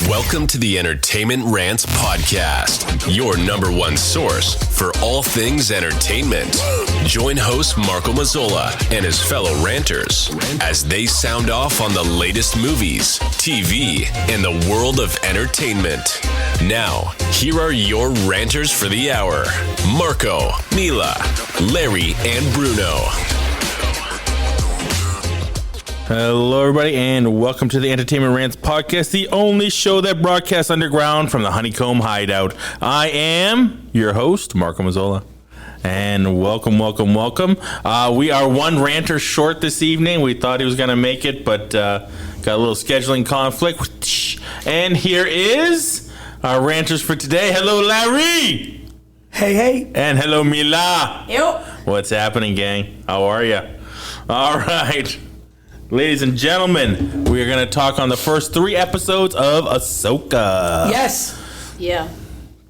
Welcome to the Entertainment Rants Podcast, your number one source for all things entertainment. Join host Marco Mazzola and his fellow ranters as they sound off on the latest movies, TV, and the world of entertainment. Now, here are your ranters for the hour, Marco, Mila, Larry, and Bruno. Hello, everybody, and welcome to the Entertainment Rants Podcast, the only show that broadcasts underground from the Honeycomb Hideout. I am your host, Marco Mazzola, and welcome. We are one ranter short this evening. We thought he was going to make it, but got a little scheduling conflict. And here is our ranters for today. Hello, Larry. Hey. And hello, Mila. Yep. What's happening, gang? How are you? All right. Ladies and gentlemen, we are going to talk on the first 3 episodes of Ahsoka. Yes. Yeah.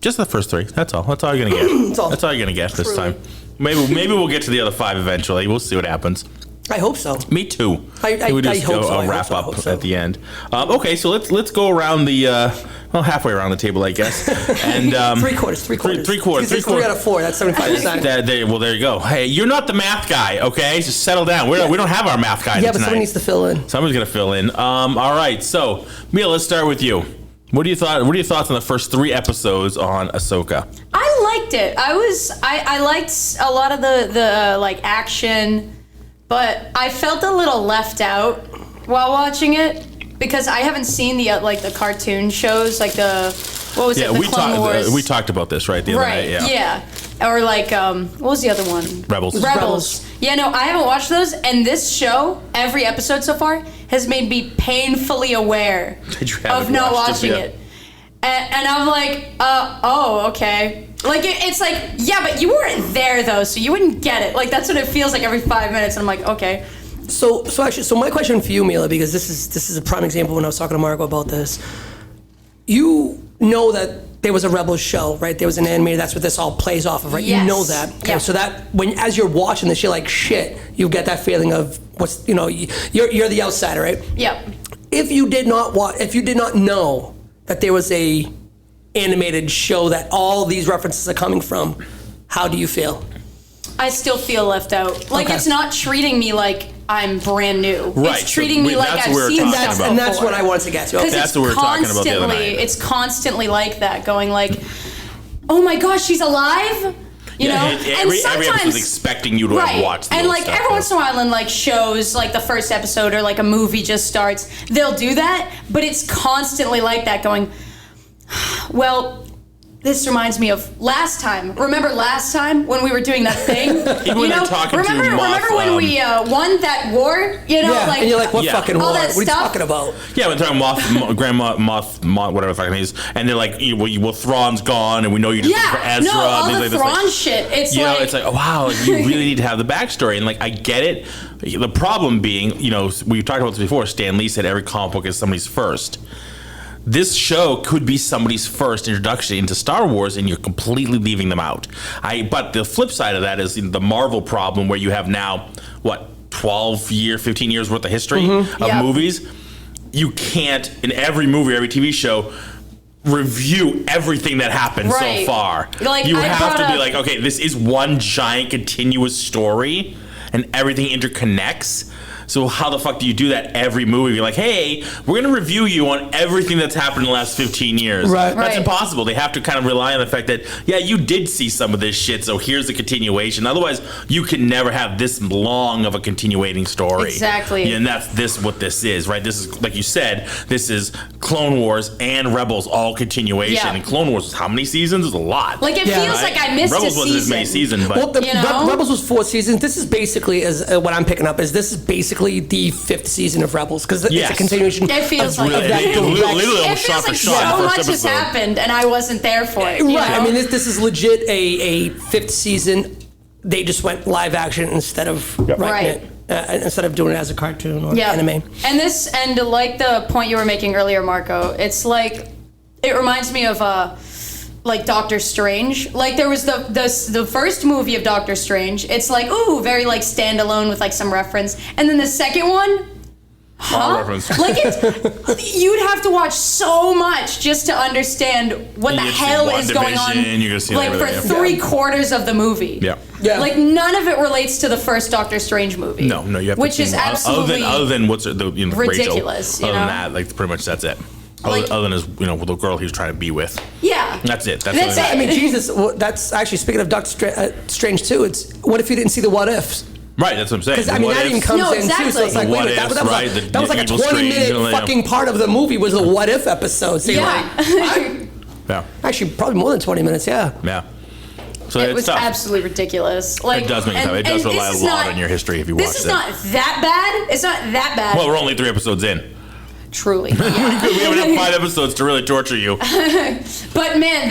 Just the first 3. That's all. That's all you're going to get. That's all you're going to get this time. Maybe we'll get to the other 5 eventually. We'll see what happens. I hope so. Me too. I we just hope go so. I wrap hope up so. at the end. Okay, so let's go around the halfway around the table, I guess. And three quarters. Three quarters. 3 out of 4. That's 75%. There you go. Hey, you're not the math guy, okay? Just settle down. We don't have our math guy Yeah, but tonight. somebody needs to fill in. Somebody's gonna fill in. All right. So, Mia, let's start with you. What are your thoughts on the first 3 episodes on Ahsoka? I liked it. I liked a lot of the like action, but I felt a little left out while watching it because I haven't seen the the cartoon shows, like the Clone Wars. We talked about this right the other night. Yeah. Or like what was the other one? Rebels. Yeah, no, I haven't watched those, and this show, every episode so far, has made me painfully aware of not watching it. And I'm like, oh, okay. Like, it's like, yeah, but you weren't there, though, so you wouldn't get it. Like, that's what it feels like every 5 minutes, and I'm like, okay. So my question for you, Mila, because this is a prime example when I was talking to Marco about this. You know that there was a Rebels show, right? There was an animated. That's what this all plays off of, right? Yes. You know that. Okay? Yeah. So that as you're watching this, you're like, shit. You get that feeling of you're the outsider, right? Yeah. If you did not know that there was a animated show that all these references are coming from, how do you feel? I still feel left out. Like, Okay. It's not treating me like I'm brand new. Right. It's treating me like that's I've what we're seen talking stuff about. And that's before. what I wanted to get to. Okay. That's what we were talking about the other night. It's constantly like that, going like, oh my gosh, she's alive? You know? Every episode is expecting you to have watched and like every once in a while in like shows, like the first episode or like a movie just starts, they'll do that, but it's constantly like that, going, well, this reminds me of last time. Remember last time when we were doing that thing? Remember when we won that war? You know, yeah, like, and you're like, what Yeah. fucking war? All What that are you stuff. talking about? Yeah, we're talking Grandma Moth, whatever the fucking name is, and they're like, well, Thrawn's gone, and we know you just for Ezra. no, all and the like this, Thrawn shit. It's like, it's like, oh, wow, you really need to have the backstory, and like, I get it. The problem being, we've talked about this before. Stan Lee said every comic book is somebody's first. This show could be somebody's first introduction into Star Wars, and you're completely leaving them out. But the flip side of that is the Marvel problem, where you have now, 15 years worth of history of movies. You can't, in every movie, every TV show, review everything that happened so far. Like, you have to be like, okay, this is one giant continuous story, and everything interconnects. So how the fuck do you do that every movie? You're like, hey, we're going to review you on everything that's happened in the last 15 years. Right. That's impossible. They have to kind of rely on the fact that, yeah, you did see some of this shit, so here's the continuation. Otherwise, you can never have this long of a continuating story. Exactly. Yeah, and that's what this is, right? This is, like you said, this is Clone Wars and Rebels all continuation. Yeah. And Clone Wars was how many seasons? It was a lot. Like, it feels like I missed Rebels a wasn't as many season. seasons, but... Well, Rebels was 4 seasons. This is basically, what I'm picking up, is this is basically the 5th season of Rebels, because it's a continuation. It feels of like that it. direct- It feels like so much has happened, and I wasn't there for it. Right. I mean, this is legit a 5th season. They just went live action instead of writing it, instead of doing it as a cartoon or anime. And like the point you were making earlier, Marco, it's like, it reminds me of like Doctor Strange. Like, there was the first movie of Doctor Strange. It's like, ooh, very like standalone with like some reference. And then the second one, All reference. Like you'd have to watch so much just to understand what the hell is going on. You're gonna see like for three-quarters of the movie. Yeah. Like none of it relates to the first Doctor Strange movie. No, you have to. Which is absolutely other than what's ridiculous. Rachel, other than that, like pretty much that's it. Other than his, the girl he was trying to be with. Yeah. That's it. That's it. I mean, Jesus. That's actually speaking of Doctor Strange too. It's what if you didn't see the what ifs? Right, that's what I'm saying. Because I mean, that even comes in too. So it's like, wait a minute, that was like a 20-minute fucking part of the movie was the what if episode. So yeah. Actually, probably more than 20 minutes. Yeah. Yeah. So it was tough. absolutely ridiculous. Like it does make it tough. It does rely a lot on your history if you watch it. This is not that bad. It's not that bad. Well, we're only 3 episodes in. Truly. Yeah. We haven't had 5 episodes to really torture you. But man,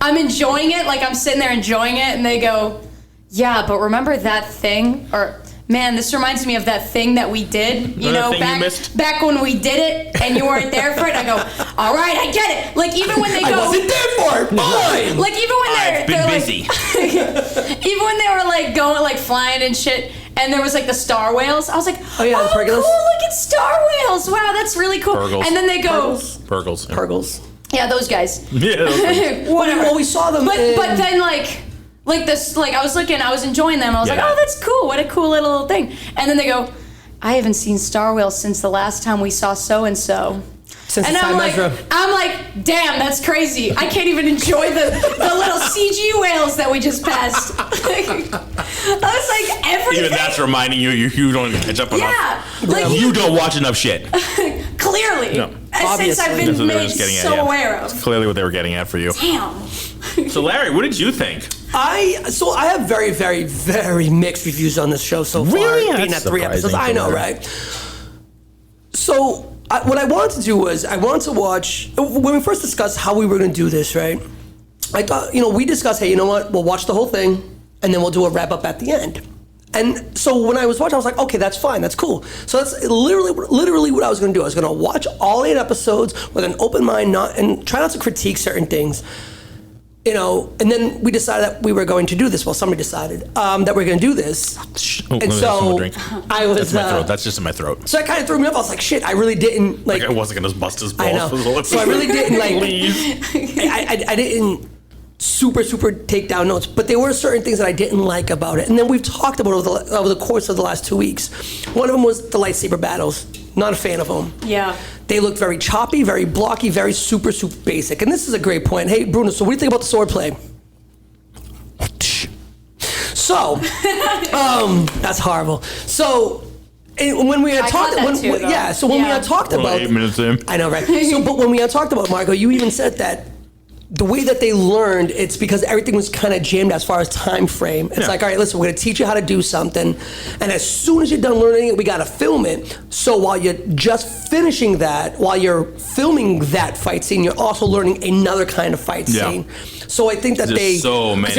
I'm enjoying it. Like I'm sitting there enjoying it, and they go, "Yeah, but remember that thing?" Or, "Man, this reminds me of that thing that we did. Back when we did it, and you weren't there for it." I go, "All right, I get it." Like even when they go, "I wasn't there for it." Fine. Like even when I've been busy. Like, even when they were like going like flying and shit. And there was like the star whales. I was like, oh yeah, the cool, Purgles. Look at star whales. Wow, that's really cool. Purgles. And then they go, Purgles. Yeah, those guys. Yeah, those guys. Whatever. Well, we saw them. But then like this, like I was enjoying them. I was like, oh, that's cool. What a cool little thing. And then they go, I haven't seen star whales since the last time we saw so and so. And I'm like, damn, that's crazy. I can't even enjoy the little CG whales that we just passed. I was like, everything. Even that's reminding you don't catch up enough. Yeah. Like, you don't watch enough shit. Clearly. No. Since I've been made so aware of. That's clearly what they were getting at for you. Damn. So Larry, what did you think? I have very, very, very mixed reviews on this show so far. Really? Being at 3 episodes. I know, right? So what I wanted to do was I wanted to watch, when we first discussed how we were going to do this, right? I thought, we discussed, hey, you know what? We'll watch the whole thing and then we'll do a wrap up at the end. And so when I was watching, I was like, okay, that's fine, that's cool. So that's literally what I was going to do. I was going to watch all 8 episodes with an open mind, and try not to critique certain things. And then we decided that we were going to do this. Well, somebody decided that we we're going to do this. And so I was. That's my throat. That's just in my throat. So it kind of threw me off. I was like, shit, I really didn't like. I wasn't going to bust his balls. I know. So I really didn't like. I didn't super take down notes, but there were certain things that I didn't like about it. And then we've talked about over the course of the last 2 weeks. One of them was the lightsaber battles. Not a fan of them. Yeah. They looked very choppy, very blocky, very super basic. And this is a great point. Hey, Bruno, so what do you think about the swordplay? So, that's horrible. So, when we had talked, we had talked about, 8 minutes in. I know, right? So, but when we had talked about Marco, you even said that the way that they learned, it's because everything was kind of jammed as far as time frame. It's like, all right, listen, we're going to teach you how to do something, and as soon as you're done learning it, we got to film it. So while you're just finishing that, while you're filming that fight scene, you're also learning another kind of fight scene. So I think that there's so much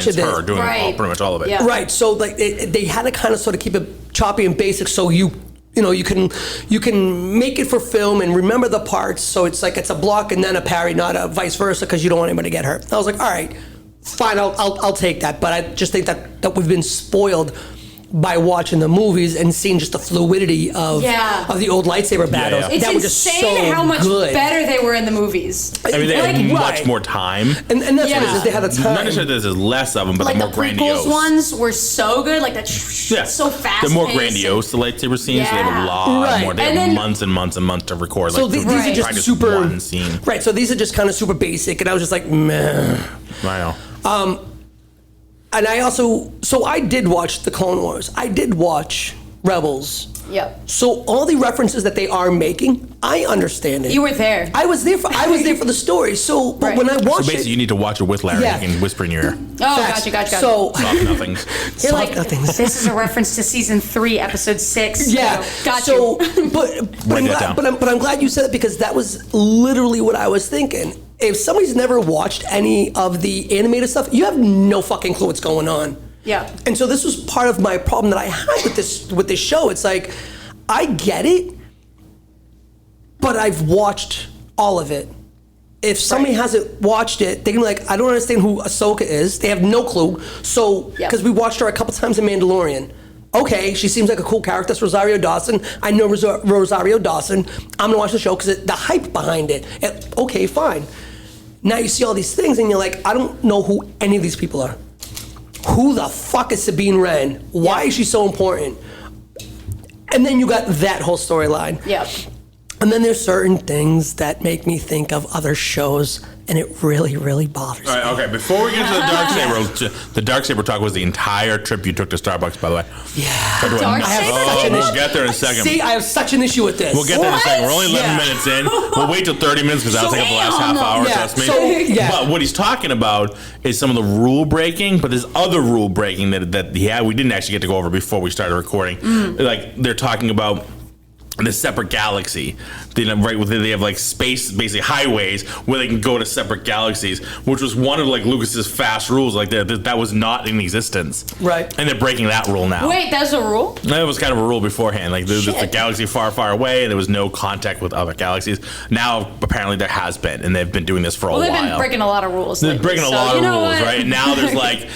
of it. Her doing pretty much all of it. Yeah. Right. So like they had to kind of sort of keep it choppy and basic, so you can make it for film and remember the parts. So it's like it's a block and then a parry, not a vice versa, because you don't want anybody to get hurt. I was like, all right, fine, I'll take that. But I just think that we've been spoiled by watching the movies and seeing just the fluidity of the old lightsaber battles. It's that were just insane how much good. better they were in the movies. I mean, they had much more time. And that's what it is. They had the time. Not necessarily there's less of them, but like they're more grandiose. The prequels ones were so good, like that. So fast. They're more grandiose. The lightsaber scenes. They have a lot more. They have months and months and months to record. So these are just super one scene. Right. So these are just kind of super basic, and I was just like, meh. I know. And I did watch the Clone Wars. I did watch Rebels. Yep. So all the references that they are making, I understand it. You were there. I was there for the story. So but when I watched so basically, you need to watch it with Larry. Yeah. You can whisper in your ear. Gotcha. So soft nothings. You're like, nothings. This is a reference to season 3, episode 6. Yeah. Gotcha. So, but I'm glad you said it, because that was literally what I was thinking. If somebody's never watched any of the animated stuff, you have no fucking clue what's going on. Yeah. And so this was part of my problem that I had with this show. It's like, I get it, but I've watched all of it. If somebody hasn't watched it, they can be like, I don't understand who Ahsoka is. They have no clue. So, because we watched her a couple times in Mandalorian. okay, she seems like a cool character. That's Rosario Dawson. I know Rosario Dawson. I'm gonna watch the show because the hype behind it. Okay, fine. Now you see all these things and you're like, I don't know who any of these people are. Who the fuck is Sabine Wren? Why is she so important? And then you got that whole storyline. Yep. And then there's certain things that make me think of other shows, and it really, really bothers All right, me. okay. Before we get to the Darksaber talk was the entire trip you took to Starbucks, by the way. Yeah. Darksaber? We'll get there in a second. See, I have such an issue with this. We'll get there in a second. We're only 11 Yeah. minutes in. We'll wait till 30 minutes because that'll take up the last half hour, Yeah, trust me. so, yeah. But what he's talking about is some of the rule breaking, but there's other rule breaking that we didn't actually get to go over before we started recording. Like, they're talking about the separate galaxy, right? Where they have like space, basically highways where they can go to separate galaxies, which was one of like Lucas's fast rules. Like that was not in existence, Right. And they're breaking that rule now. Wait, that's a rule? That was kind of a rule beforehand. Like there's a Shit. galaxy far, far away, and there was no contact with other galaxies. Now apparently there has been, and they've been doing this for a while. They've been breaking a lot of rules. They're lately, breaking a so lot you of know rules, what? right? And now there's like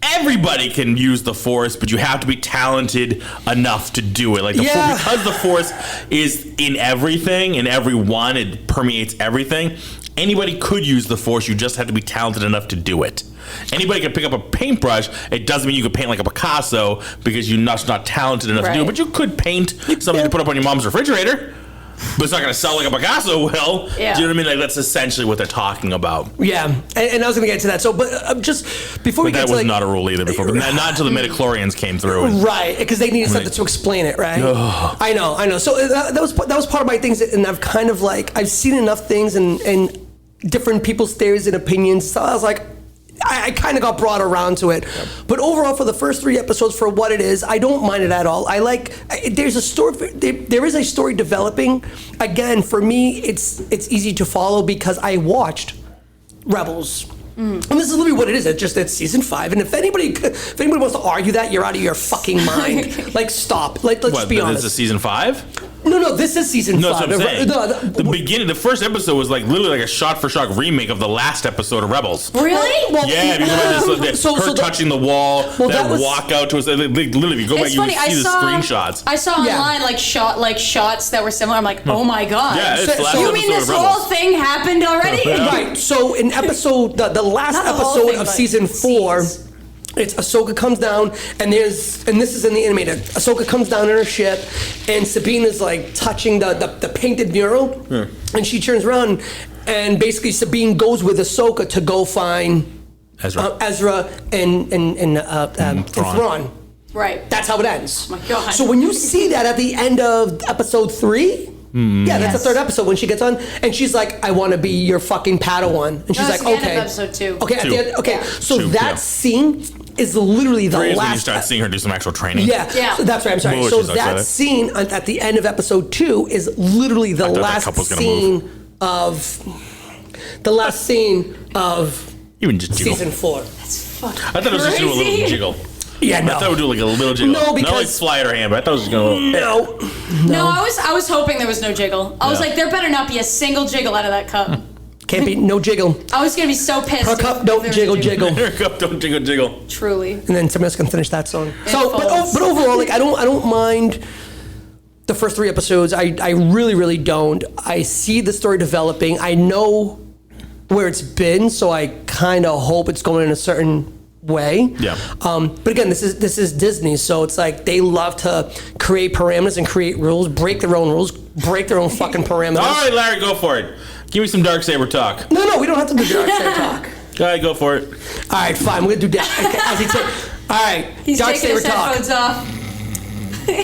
everybody can use the Force, but you have to be talented enough to do it. Like Yeah. because the Force is in everything, in everyone, it permeates everything. Anybody could use the Force. You just have to be talented enough to do it. Anybody can pick up a paintbrush. It doesn't mean you could paint like a Picasso because you're not talented enough to do it. Right. But you could paint something to put up on your mom's refrigerator. But it's not going to sell like a Picasso will. Yeah. Do you know what I mean? Like that's essentially what they're talking about. Yeah, and I was going to get to that. So, but just before we But get that to was like, not a rule either before. But not until the midichlorians came through. And, right, because they needed something to explain it, right? I know. So that was part of my things, and I've kind of like I've seen enough things and different people's theories and opinions. So I was like, I kind of got brought around to it. But overall, for the first 3 episodes, for what it is, I don't mind it at all. There's a story. There is a story developing. Again, for me, it's easy to follow because I watched Rebels. And this is literally what it is. It's season 5. And if anybody wants to argue that, you're out of your fucking mind. Like, stop. Like, let's be honest. This is season 5? No, this is season 5. No, that's what I'm saying. No, The beginning, the first episode was like literally like a shot-for-shot remake of the last episode of Rebels. Really? Well, Yeah, because her touching the wall, Well, that that was- walk out to us. Literally, if you go back, It's you funny. would see the screenshots. I saw Yeah. online like shots that were similar. I'm like, oh my god. Yeah, it's the last you episode mean this of Rebels. whole thing happened already? Right. So in episode the last Not the whole episode thing, of but season 4, scenes. it's Ahsoka comes down and this is in the animated. Ahsoka comes down in her ship and Sabine is like touching the painted mural and she turns around and basically Sabine goes with Ahsoka to go find Ezra and Thrawn. Right. That's how it ends. Oh my God. So when you see that at the end of episode 3, yeah, that's the Yes. 3rd episode when she gets on, and she's like, "I want to be your fucking Padawan," and she's that's like, the end of "Okay." episode 2. Okay, at the end, okay. Yeah. So 2, that yeah. scene is literally the 3 is last. when you start seeing her do some actual training. Yeah, Yeah. So that's right. I'm sorry. Whoa, So she's that excited. scene at the end of episode 2 is literally the thought that last couple's gonna scene of Even just jiggle. season 4. Fuck. I thought it was just doing a little Crazy. jiggle. Yeah, I thought it would do like a little jiggle. No, Not like because- fly at her hand, but I thought it was just going to No. No, I was hoping there was no jiggle. I was Yeah. like, there better not be a single jiggle out of that cup. Can't be no jiggle. I was gonna be so pissed. Her if cup there don't was a jiggle jiggle. Her cup don't jiggle jiggle. Truly. And then somebody else can finish that song. It So, folds. but overall, like I don't mind the first 3 episodes. I really, really don't. I see the story developing. I know where it's been, so I kind of hope it's going in a certain way. Yeah. But again, this is Disney, so it's like they love to create parameters and create rules, break their own rules, break their own fucking parameters. All right, Larry, go for it. Give me some Darksaber talk. No, we don't have to do Dark Saber talk. Go ahead, go for it. All right, fine. We're gonna do that. Okay, as he said. All right, He's Dark taking Saber his talk. headphones off.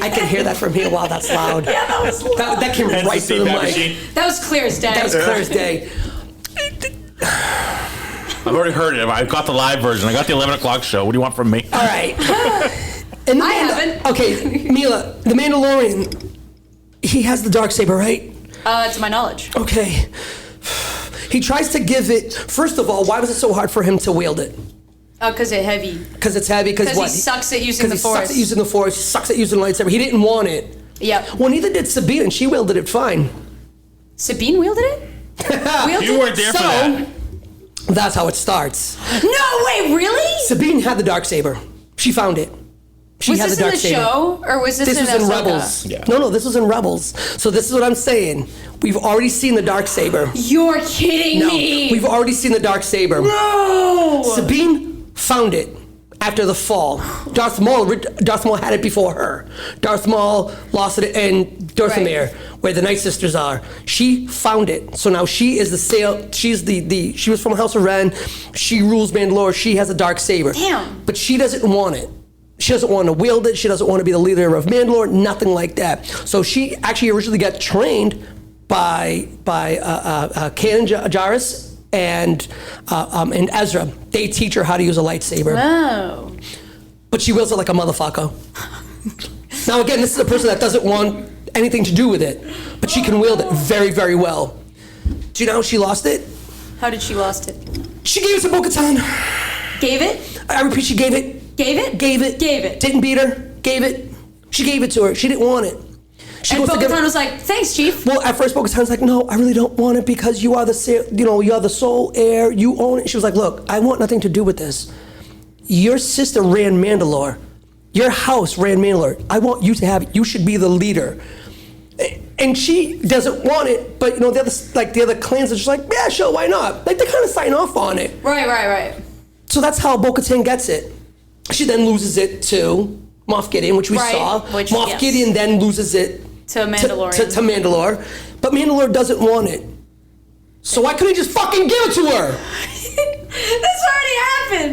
I can hear that from here. Wow, that's loud. Yeah, that was loud. That came Hence right through the CPAP mic. machine. That was clear as day. That was clear as day. I've already heard it. I've got the live version. I got the 11 o'clock show. What do you want from me? All right. And I haven't. Okay, Mila, the Mandalorian, he has the Darksaber, right? To my knowledge. Okay. He tries to give it. First of all, why was it so hard for him to wield it? Because it's heavy. Because it's heavy. Because Because what? he sucks at using the Because he sucks Force. at using the Force. He sucks at using the lightsaber. He didn't want it. Yep. Well, neither did Sabine, and she wielded it fine. Sabine wielded it? Wielded You weren't there for that. That's how it starts. No way, really? Sabine had the Darksaber. She found it. She Was had this the in dark the saber. show, or was this This in was in Ahsoka? Rebels. Yeah. No, this was in Rebels. So this is what I'm saying. We've already seen the dark saber. You're kidding me. We've already seen the dark saber. No. Sabine found it after the fall. Darth Maul had it before her. Darth Maul lost it in Dathomir, where the Night Sisters are. She found it. So now she is she was from House of Ren. She rules Mandalore. She has a dark saber. Damn. But she doesn't want it. She doesn't want to wield it. She doesn't want to be the leader of Mandalore. Nothing like that. So she actually originally got trained by Kanan Jarrus and Ezra. They teach her how to use a lightsaber. Oh. But she wields it like a motherfucker. Now again, this is a person that doesn't want anything to do with it, but she can wield it very, very well. Do you know how she lost it? How did she lost it? She gave it to Bo-Katan. Gave it? I repeat, she gave it. Gave it? Gave it. Gave it. Didn't beat her. Gave it. She gave it to her. She didn't want it. She And goes to give Bo-Katan it. was like, thanks, Chief. Well, at first, Bo-Katan's like, no, I really don't want it because you are the sole heir. You own it. She was like, look, I want nothing to do with this. Your sister ran Mandalore. Your house ran Mandalore. I want you to have it. You should be the leader. And she doesn't want it, but the other clans are just like, yeah, sure, why not? Like they kind of sign off on it. Right. So that's how Bo-Katan gets it. She then loses it to Moff Gideon, which we saw. Moff Gideon then loses it to Mandalorian. to Mandalore, but Mandalore doesn't want it. So why couldn't he just fucking give it to her? This already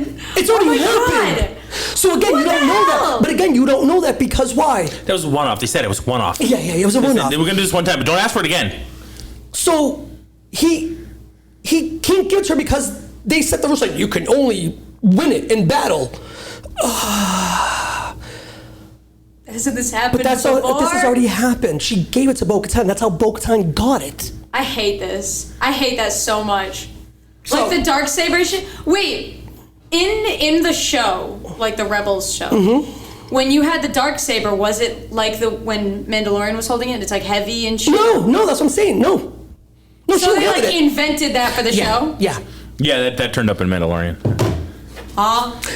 happened. It's already happened. God. So again, What you don't the know hell? that. But again, you don't know that because why? That was a one-off. They said it was one-off. Yeah, it was a one-off. We're gonna do this one time, but don't ask for it again. So he can't give it to her because they set the rules like you can only win it in battle. Hasn't this happened But this has already happened. She gave it to Bo-Katan. That's how Bo-Katan got it. I hate this. I hate that so much. So- Like the Darksaber shit. Wait, in the show, like the Rebels show, when you had the Darksaber, was it like when Mandalorian was holding it? It's like heavy and shit. No, that's what I'm saying. No, So she they wielded like it. invented that for the show. Yeah. Yeah, that turned up in Mandalorian.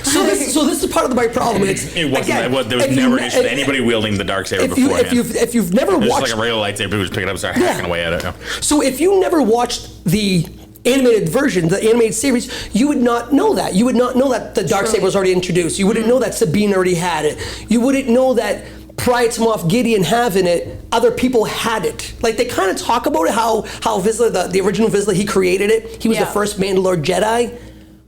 So this is part of the right problem. It's, It wasn't. again, There was if never you- anybody wielding the darksaber if you beforehand. if you've never it was watched just like a regular lightsaber. People just pick it up and start hacking away at it. Yeah. So if you never watched the animated version, the animated series, you would not know that. You would not know that the Darksaber was already introduced. You wouldn't know that Sabine already had it. You wouldn't know that prior to Moff Gideon having it, other people had it. Like they kind of talk about it, how Vizsla, the original Vizsla, he created it. He was the first Mandalore Jedi.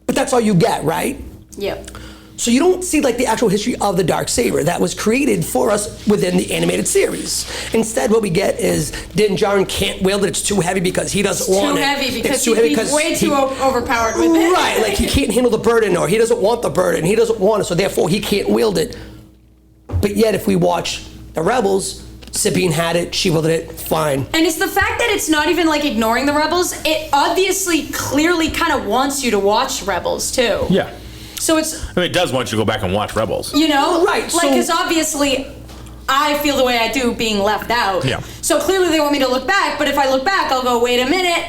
But that's all you get, right? Yep. So you don't see like the actual history of the Darksaber that was created for us within the animated series. Instead, what we get is Din Djarin can't wield it; it's too heavy because he doesn't want it. Too heavy because It's too he'd heavy be because way too overpowered with it. Right, like he can't handle the burden, or he doesn't want the burden. He doesn't want it, so therefore he can't wield it. But yet, if we watch the Rebels, Sabine had it; she wielded it fine. And it's the fact that it's not even like ignoring the Rebels. It obviously, clearly, kind of wants you to watch Rebels too. Yeah. So it's, I mean, it does want you to go back and watch Rebels. you know, Right, like so- because obviously, I feel the way I do being left out. Yeah. So clearly they want me to look back, but if I look back, I'll go, wait a minute,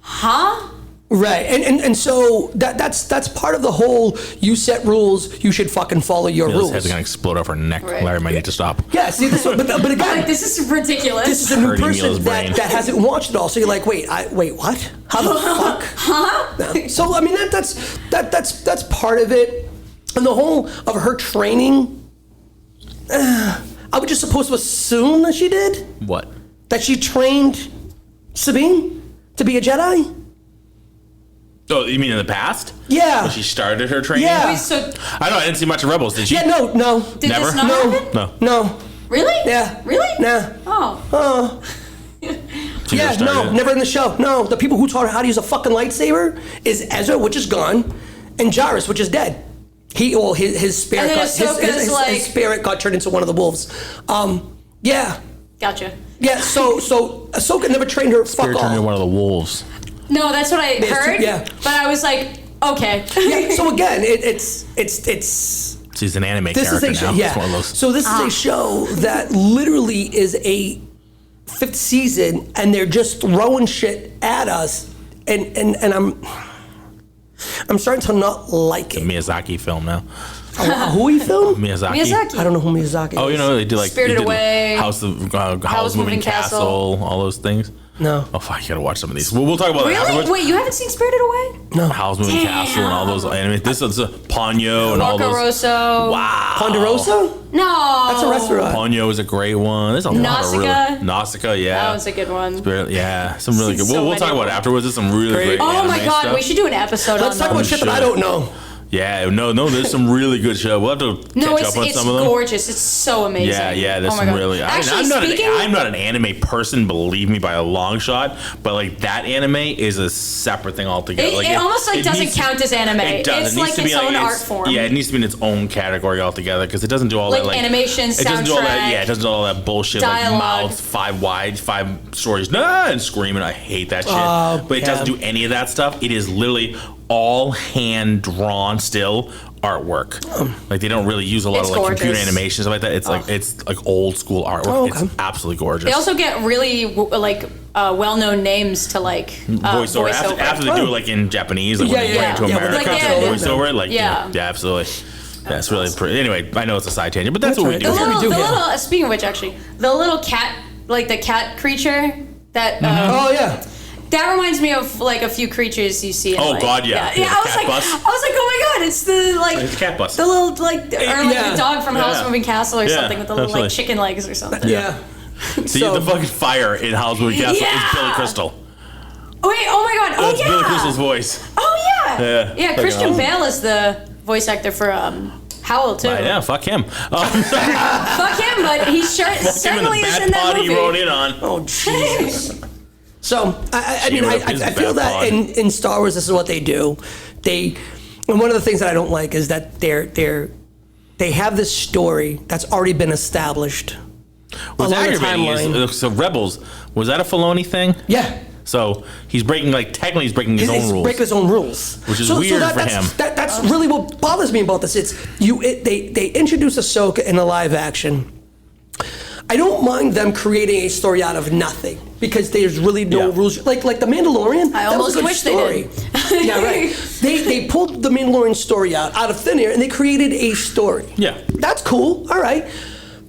huh? Right, and so that's part of the whole. You set rules, you should fucking follow your This rules. head's gonna explode off her neck. Right. Larry might need to stop. Yeah, see, but again, Like, this is ridiculous. this is a new Hurting person Neil's brain. that hasn't watched it all. So you're like, wait, what? How the fuck? huh? No. So I mean, that's part of it, and the whole of her training. I was just supposed to assume that she did, What? that she trained Sabine to be a Jedi. Oh, you mean in the past? Yeah. When she started her training? Yeah. Wait, so I don't know. I didn't see much of Rebels. Did you? Yeah, no. did Never? this not No. happen? No. No. Really? Yeah. Really? Nah. Oh. She Yeah, just started no, it. never in the show. No, the people who taught her how to use a fucking lightsaber is Ezra, which is gone, and Jarrus, which is dead. His spirit And then got Ahsoka's like- his spirit got turned into one of the wolves. Yeah. Gotcha. Yeah, so Ahsoka never trained her. Spirit Fuck turned into off. one of the wolves. No, that's what I heard. yeah. But I was like, okay. Yeah, so again, it's She's an anime this is character a show. now. Yeah. It's one of those. So this is a show that literally is a 5th season, and they're just throwing shit at us, and I'm starting to not like it. Miyazaki film now. A Hui film? Miyazaki. I don't know who Miyazaki is. Oh, you know, they did like Spirited Away, House Moving Castle, all those things. No. Oh, fuck, you gotta watch some of these. We'll talk about that afterwards. Wait, you haven't seen Spirited Away? No. House Moving Castle and all those anime. This is Ponyo and all Porco those. Rosso. Wow. Ponderosa? No. That's a restaurant. Ponyo is a great one. There's a lot of Nausicaa. really Nausicaa, yeah. That was a good one. Yeah, some really good. So We'll talk many. about it afterwards. There's some really great. Oh my anime god, stuff. we should do an episode Let's on talk about those. shit that I don't know. Yeah, no, there's some really good show. We'll have to No, catch up on it's some of them. gorgeous. It's so amazing. Yeah, there's Oh my some God. really. Actually, I'm not an anime person, believe me, by a long shot. But like that anime is a separate thing altogether. It almost doesn't needs to- count as anime. It does. It's It needs like to be its own art it's- form. Yeah, it needs to be in its own category altogether because it doesn't do all Like that animation, It doesn't do all that. soundtrack, Yeah, it doesn't do all that bullshit dialogue. like mouth 5 wide, 5 stories, and screaming. I hate that shit. But it doesn't do any of that stuff. It is literally all hand drawn still artwork. Like they don't really use a lot It's of like computer gorgeous. animation stuff like that. It's like old school artwork. Oh, okay. It's absolutely gorgeous. They also get really well-known names to like voiceover. After they do it like in Japanese, like when they bring it to America, like, yeah, voiceover, like yeah. yeah, absolutely. Yeah, it's really pretty. Anyway, I know it's a side tangent, but that's what we do That's here. what we do here. Speaking of which, actually, the little cat, like the cat creature that. Oh, yeah. That reminds me of like a few creatures you see. In, Oh, like, God, yeah. Yeah, Yeah, I the was cat like, bus. oh my god, it's the like It's a cat bus. the little like or like Yeah. the dog from House Yeah. Moving Castle or Yeah, something with the little absolutely. like chicken legs or something. Yeah. See, So- the fucking fire in House Moving Castle Yeah. is Billy Crystal. Oh wait, oh my god, oh That's yeah. Billy Crystal's voice. Oh yeah. Yeah. Yeah, Fucking Christian awesome. Bale is the voice actor for Howl too. Yeah, fuck him. Fuck him, but he Fuck him in the certainly is bad in that pod movie. he wrote in on. Oh, Jesus. So, I mean, She wrote his I feel bad that pod. in Star Wars, this is what they do. And one of the things that I don't like is that they have this story that's already been established. What's along the aggravating timeline. is, so Rebels, was that a Filoni thing? Yeah. So he's breaking, like, technically he's breaking his own He's rules. breaking his own rules, Which is weird for him. That's really what bothers me about this. They introduce Ahsoka in a live action. I don't mind them creating a story out of nothing because there's really no Yeah. rules. Like the Mandalorian. I that was a almost good wish they story. did. Yeah, right. They pulled the Mandalorian story out of thin air and they created a story. Yeah. That's cool. All right.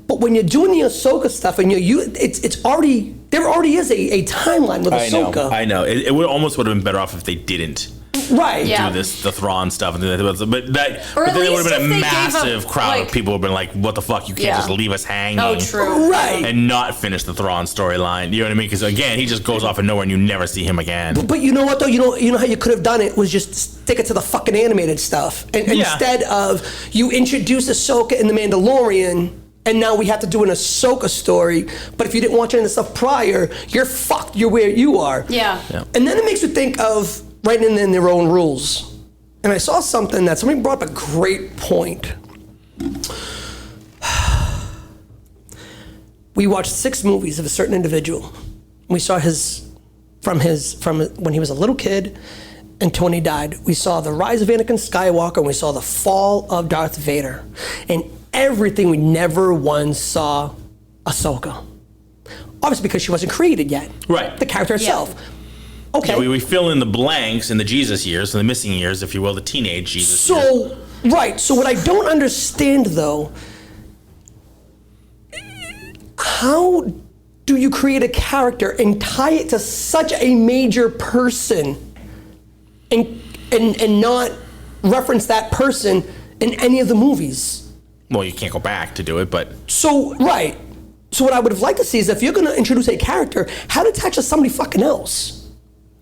But when you're doing the Ahsoka stuff and it's already there already is a timeline with Ahsoka. I know. It would almost would have been better off if they didn't Right. Yeah. do the Thrawn stuff, but then Or it at would have least been if a they gave massive up, crowd like- of people who have been like, "What the fuck? You can't Yeah. just leave us hanging." Oh, true. Right. And not finish the Thrawn storyline. You know what I mean? Because again, he just goes off of nowhere, and you never see him again. But you know what though? You know how you could have done it was just stick it to the fucking animated stuff, and Yeah. instead of you introduce Ahsoka in the Mandalorian, and now we have to do an Ahsoka story. But if you didn't watch any of the stuff prior, you're fucked. You're where you are. Yeah. Yeah. And then it makes you think of writing in their own rules. And I saw something that somebody brought up a great point. We watched 6 movies of a certain individual. We saw from when he was a little kid until when he died. We saw the rise of Anakin Skywalker and we saw the fall of Darth Vader. And everything we never once saw Ahsoka. Obviously because she wasn't created yet. Right. The character herself. Okay. Yeah, we fill in the blanks in the Jesus years, in the missing years, if you will, the teenage Jesus years. So, right. So what I don't understand though, how do you create a character and tie it to such a major person and not reference that person in any of the movies? Well, you can't go back to do it, but So, right. So what I would have liked to see is if you're going to introduce a character, how to attach to somebody fucking else.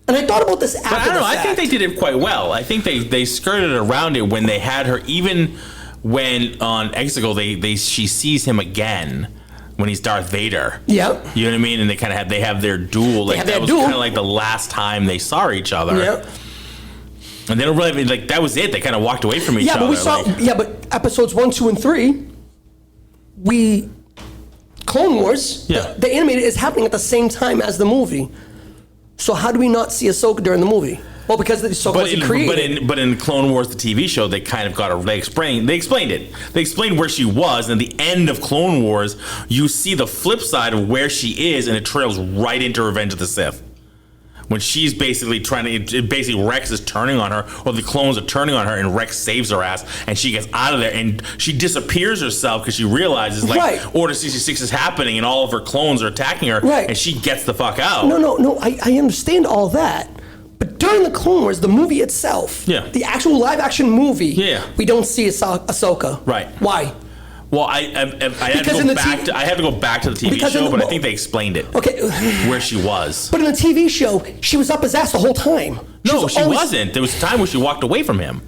And I thought about this after I don't know. the I think fact. they did it quite well. I think they skirted around it when they had her. Even when on Exegol, she sees him again when he's Darth Vader. Yep. You know what I mean? And they kind of have their duel. Like have that their was duel. kind of like the last time they saw each other. Yep. And they don't really like that was it. They kind of walked away from each Yeah, other. but we saw. like- Yeah, but episodes 1, 2, and 3, Clone Wars. Yeah. The animated is happening at the same time as the movie. So how do we not see Ahsoka during the movie? Well, because Ahsoka wasn't created. but in Clone Wars, the TV show, they kind of got her. They explained it. They explained where she was, and at the end of Clone Wars, you see the flip side of where she is, and it trails right into Revenge of the Sith, when she's basically basically Rex is turning on her, or the clones are turning on her, and Rex saves her ass, and she gets out of there, and she disappears herself because she realizes Order 66 is happening, and all of her clones are attacking her, and she gets the fuck out. No, I understand all that. But during the Clone Wars, the movie itself, the actual live-action movie, we don't see Ahsoka. Right. Why? Well, I have to go back to the TV show, but I think they explained it. Okay. Where she was. But in the TV show, she was up his ass the whole time. She wasn't. There was a time where she walked away from him.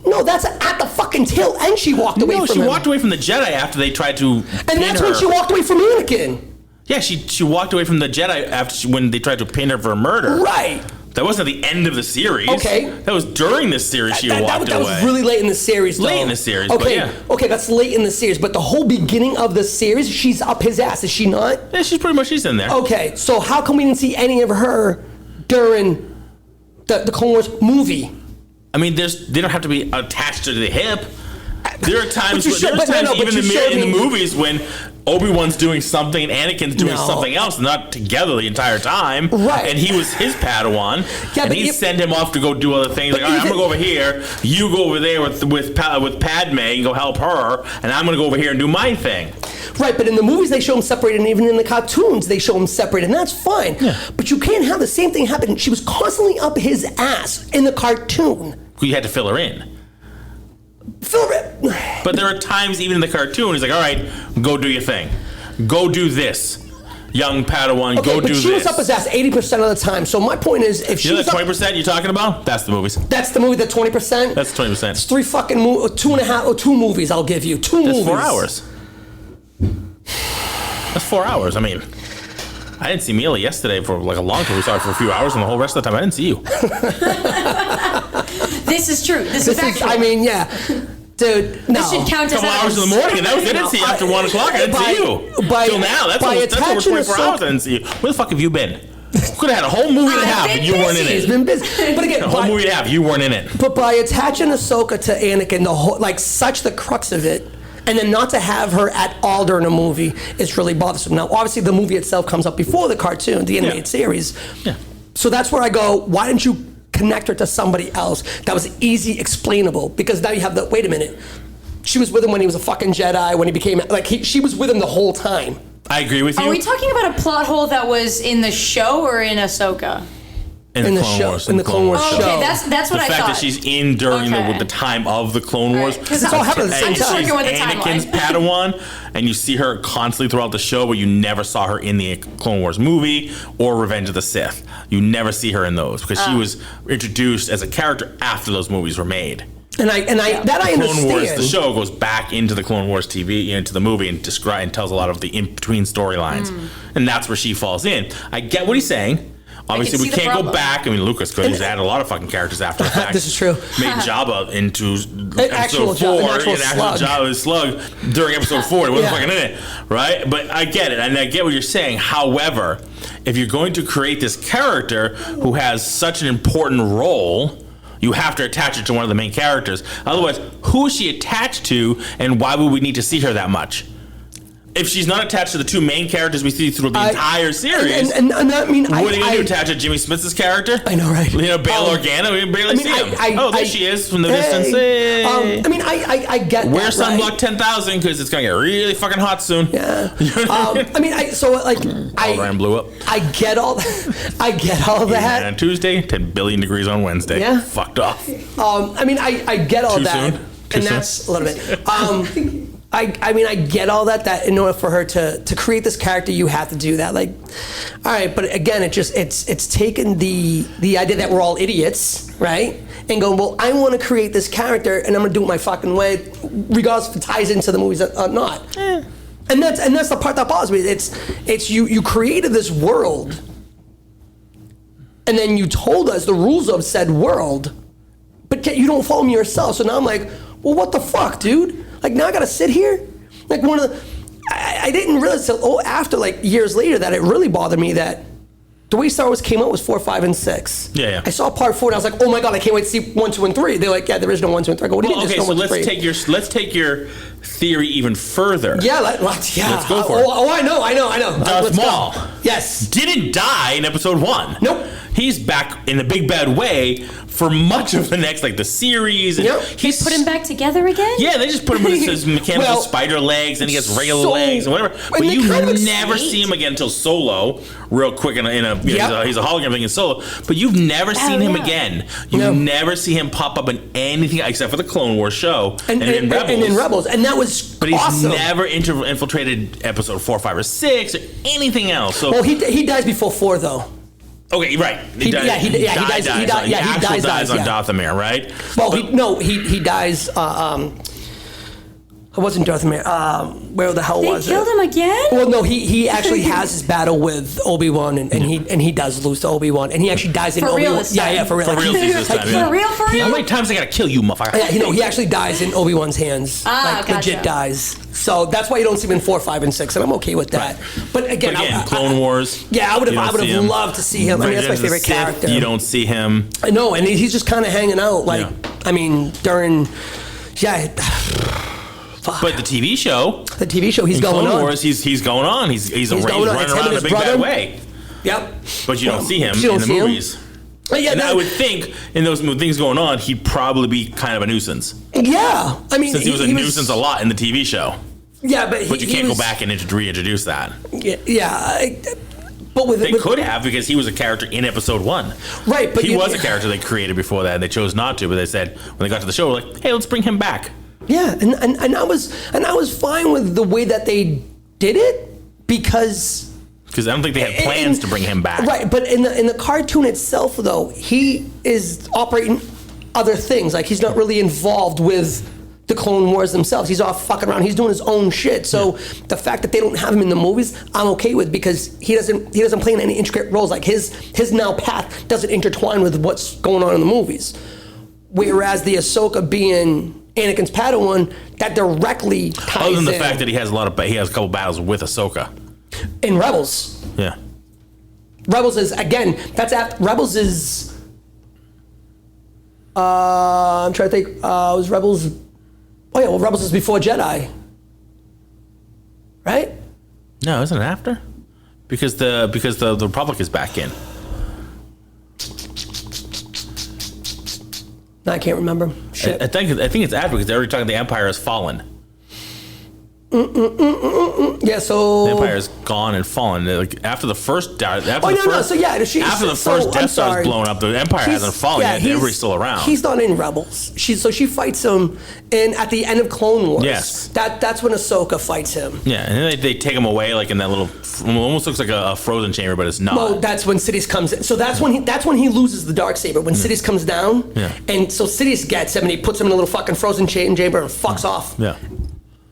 No, that's at the fucking tail end she walked away from him. No, she walked away from the Jedi after they tried to And that's when she walked away from Anakin. Yeah, she walked away from the Jedi when they tried to pin her for murder. Right. That wasn't the end of the series. Okay. That was during the series she walked away. That was really late in the series, though. Late in the series, okay. But yeah. Okay, that's late in the series. But the whole beginning of the series, she's up his ass, is she not? Yeah, she's in there. Okay, so how come we didn't see any of her during the Clone Wars movie? I mean, they don't have to be attached to the hip. There are times, in the movies when Obi-Wan's doing something and Anakin's doing something else, not together the entire time. Right. And he was his Padawan, and he'd send him off to go do other things. Like, all right, I'm going to go over here, you go over there with Padme and go help her, and I'm going to go over here and do my thing. Right, but in the movies they show them separated, and even in the cartoons they show them separated, and that's fine. Yeah. But you can't have the same thing happen. She was constantly up his ass in the cartoon. You had to fill her in. But there are times, even in the cartoon, he's like, all right, go do your thing. Go do this. Young Padawan, go do this. She was up his ass 80% of the time. So my point is, if she was 20% you're talking about? That's the movies. That's the movie, the 20%? That's 20%. It's 3 fucking 2.5 or 2 movies I'll give you. 2 movies. That's 4 hours. That's 4 hours. I mean, I didn't see Mila yesterday for like a long time. We saw her for a few hours, and the whole rest of the time I didn't see you. This is true. This is factual. I mean, yeah. Dude, no. This should count as a couple hours in the morning, and that was, I didn't see you after 1 o'clock. I didn't see you. Till now, that's over 24 hours I didn't see you. Where the fuck have you been? Could have had a whole movie and a half, and you weren't in it. He's been busy. But again, a whole movie and a half, you weren't in it. But by attaching Ahsoka to Anakin, the whole, like, such the crux of it, and then not to have her at all during a movie is really bothersome. Now, obviously, the movie itself comes up before the cartoon, the animated series. Yeah. So that's where I go, why didn't you connect her to somebody else that was easy explainable? Because now you have the, wait a minute, she was with him when he was a fucking Jedi, when he became, like, she was with him the whole time. I agree with you. Are we talking about a plot hole that was in the show or in Ahsoka? In the show, in the Clone Wars show. Okay, that's what I thought. The fact that she's in during the time of the Clone Wars. Because it's all happening at the same time. She's Anakin's Padawan, and you see her constantly throughout the show, but you never saw her in the Clone Wars movie or Revenge of the Sith. You never see her in those because she was introduced as a character after those movies were made. And I understand. Clone Wars, the show goes back into the Clone Wars TV, into the movie, and tells a lot of the in-between storylines, and that's where she falls in. I get what he's saying. Obviously, we can't go back. I mean, Lucas could. He's added a lot of fucking characters after the fact. This is true. Made Jabba into episode 4, an actual Jabba slug during episode 4. He wasn't fucking in it, right? But I get it, and I get what you're saying. However, if you're going to create this character who has such an important role, you have to attach it to one of the main characters. Otherwise, who is she attached to, and why would we need to see her that much? If she's not attached to the 2 main characters we see through the entire series, and I mean, what are you going to do? Attach to Jimmy Smith's character? I know, right? You know, Bail Organa, we barely see him. There she is from the distance. Hey. I mean, I get Wear that, sunblock right? 10,000 because it's going to get really fucking hot soon. Yeah. I mean, Ryan blew up. I get all that. And on Tuesday, 10 billion degrees on Wednesday. Yeah. Fucked off. I mean, I get all that. Too soon? That's a little bit. I mean, I get all that in order for her to create this character, you have to do that. Like, all right, but again, it's taken the idea that we're all idiots, right? And going, well, I want to create this character, and I'm gonna do it my fucking way, regardless if it ties into the movies or not. And that's the part that bothers me. It's you created this world, and then you told us the rules of said world, but yet you don't follow me yourself. So now I'm like, well, what the fuck, dude? Like, now I gotta sit here? Like, I didn't realize till after, like, years later that it really bothered me that the way Star Wars came out was 4, 5, and 6. Yeah. I saw part 4 and I was like, oh my god, I can't wait to see 1, 2, and 3. They're like, yeah, there is no 1, 2, and 3. I go, what do you mean? Okay, there's no so 1, 2, let's 3? let's take your theory even further. Yeah, let's go for it. Oh, I know. Darth Let's Maul. go. Yes. Didn't die in episode 1. Nope. He's back in a big bad way for much of the next, like the series. And Yep. he's Put him back together again? Yeah, they just put him with his mechanical Well, spider legs, and he gets regular so- legs and whatever. But and they you kind of never explained- see him again until Solo, real quick. He's a hologram thing in Solo, but you've never seen him yeah. again. You No. never see him pop up in anything except for the Clone Wars show and in Rebels. And in Rebels, and that was But he's awesome. never infiltrated episode 4, 5, or 6 or anything else. So Well, he dies before 4 though. okay, right. He dies on yeah. Dathomir, right? Well, he dies. It wasn't Darth Maul. Where the hell They was killed it? him again? Well, no, he actually has his battle with Obi-Wan, and he does lose to Obi-Wan, and he actually dies in For real Obi-Wan. this time? Yeah, for real. For real this time, yeah. For real, for real? How many times I gotta kill you, motherfucker? Yeah, he actually dies in Obi-Wan's hands. Gotcha. Legit dies. So that's why you don't see him in 4, 5, and 6, and I'm okay with that. But again, Clone Wars. Yeah, I would you don't have see him. loved to see him. I mean, that's my Revenge of the favorite Sith, character. You don't see him. I know, and he's just kind of hanging out. Like, Yeah. I mean, during, But the TV show, the TV show, he's in going Clone on. Wars, he's going on. He's going on. running It's him around and in a his big brother. bad way. Yep. But you don't see him You don't in the see him. movies. Yeah, And I would think in those things going on, he'd probably be kind of a nuisance. Yeah, I mean, Since he was a nuisance a lot in the TV show. Yeah, but But you can't go back and reintroduce that. But They could have, because he was a character in episode 1. Right, but he was a character they created before that, and they chose not to. But they said when they got to the show, like, hey, let's bring him back. Yeah, and I was fine with the way that they did it because I don't think they had plans to bring him back. Right, but in the cartoon itself, though, he is operating other things. Like, he's not really involved with the Clone Wars themselves. He's off fucking around. He's doing his own shit. So the fact that they don't have him in the movies, I'm okay with, because he doesn't play in any intricate roles. Like, his now path doesn't intertwine with what's going on in the movies. Whereas the Ahsoka being Anakin's Padawan, that directly ties Other than the in. fact that he has a couple battles with Ahsoka. In Rebels. Yeah. Rebels is, again, Rebels is, I'm trying to think, was Rebels, Rebels is before Jedi. Right? No, isn't it after? Because the Republic is back in. No, I can't remember. Shit. I think it's after, because they're already talking the Empire has fallen. Yeah, so... The Empire is gone and fallen. Like, after the first Death Star is blown up, the Empire hasn't fallen yet. Everybody's still around. He's not in Rebels. She fights him at the end of Clone Wars. Yes. That's when Ahsoka fights him. Yeah, and then they take him away, like in that little, almost looks like a frozen chamber, but it's not. Well, that's when Sidious comes in. So that's when he loses the Darksaber, when Sidious comes down. Yeah. And so Sidious gets him and he puts him in a little fucking frozen chamber and fucks off. Yeah.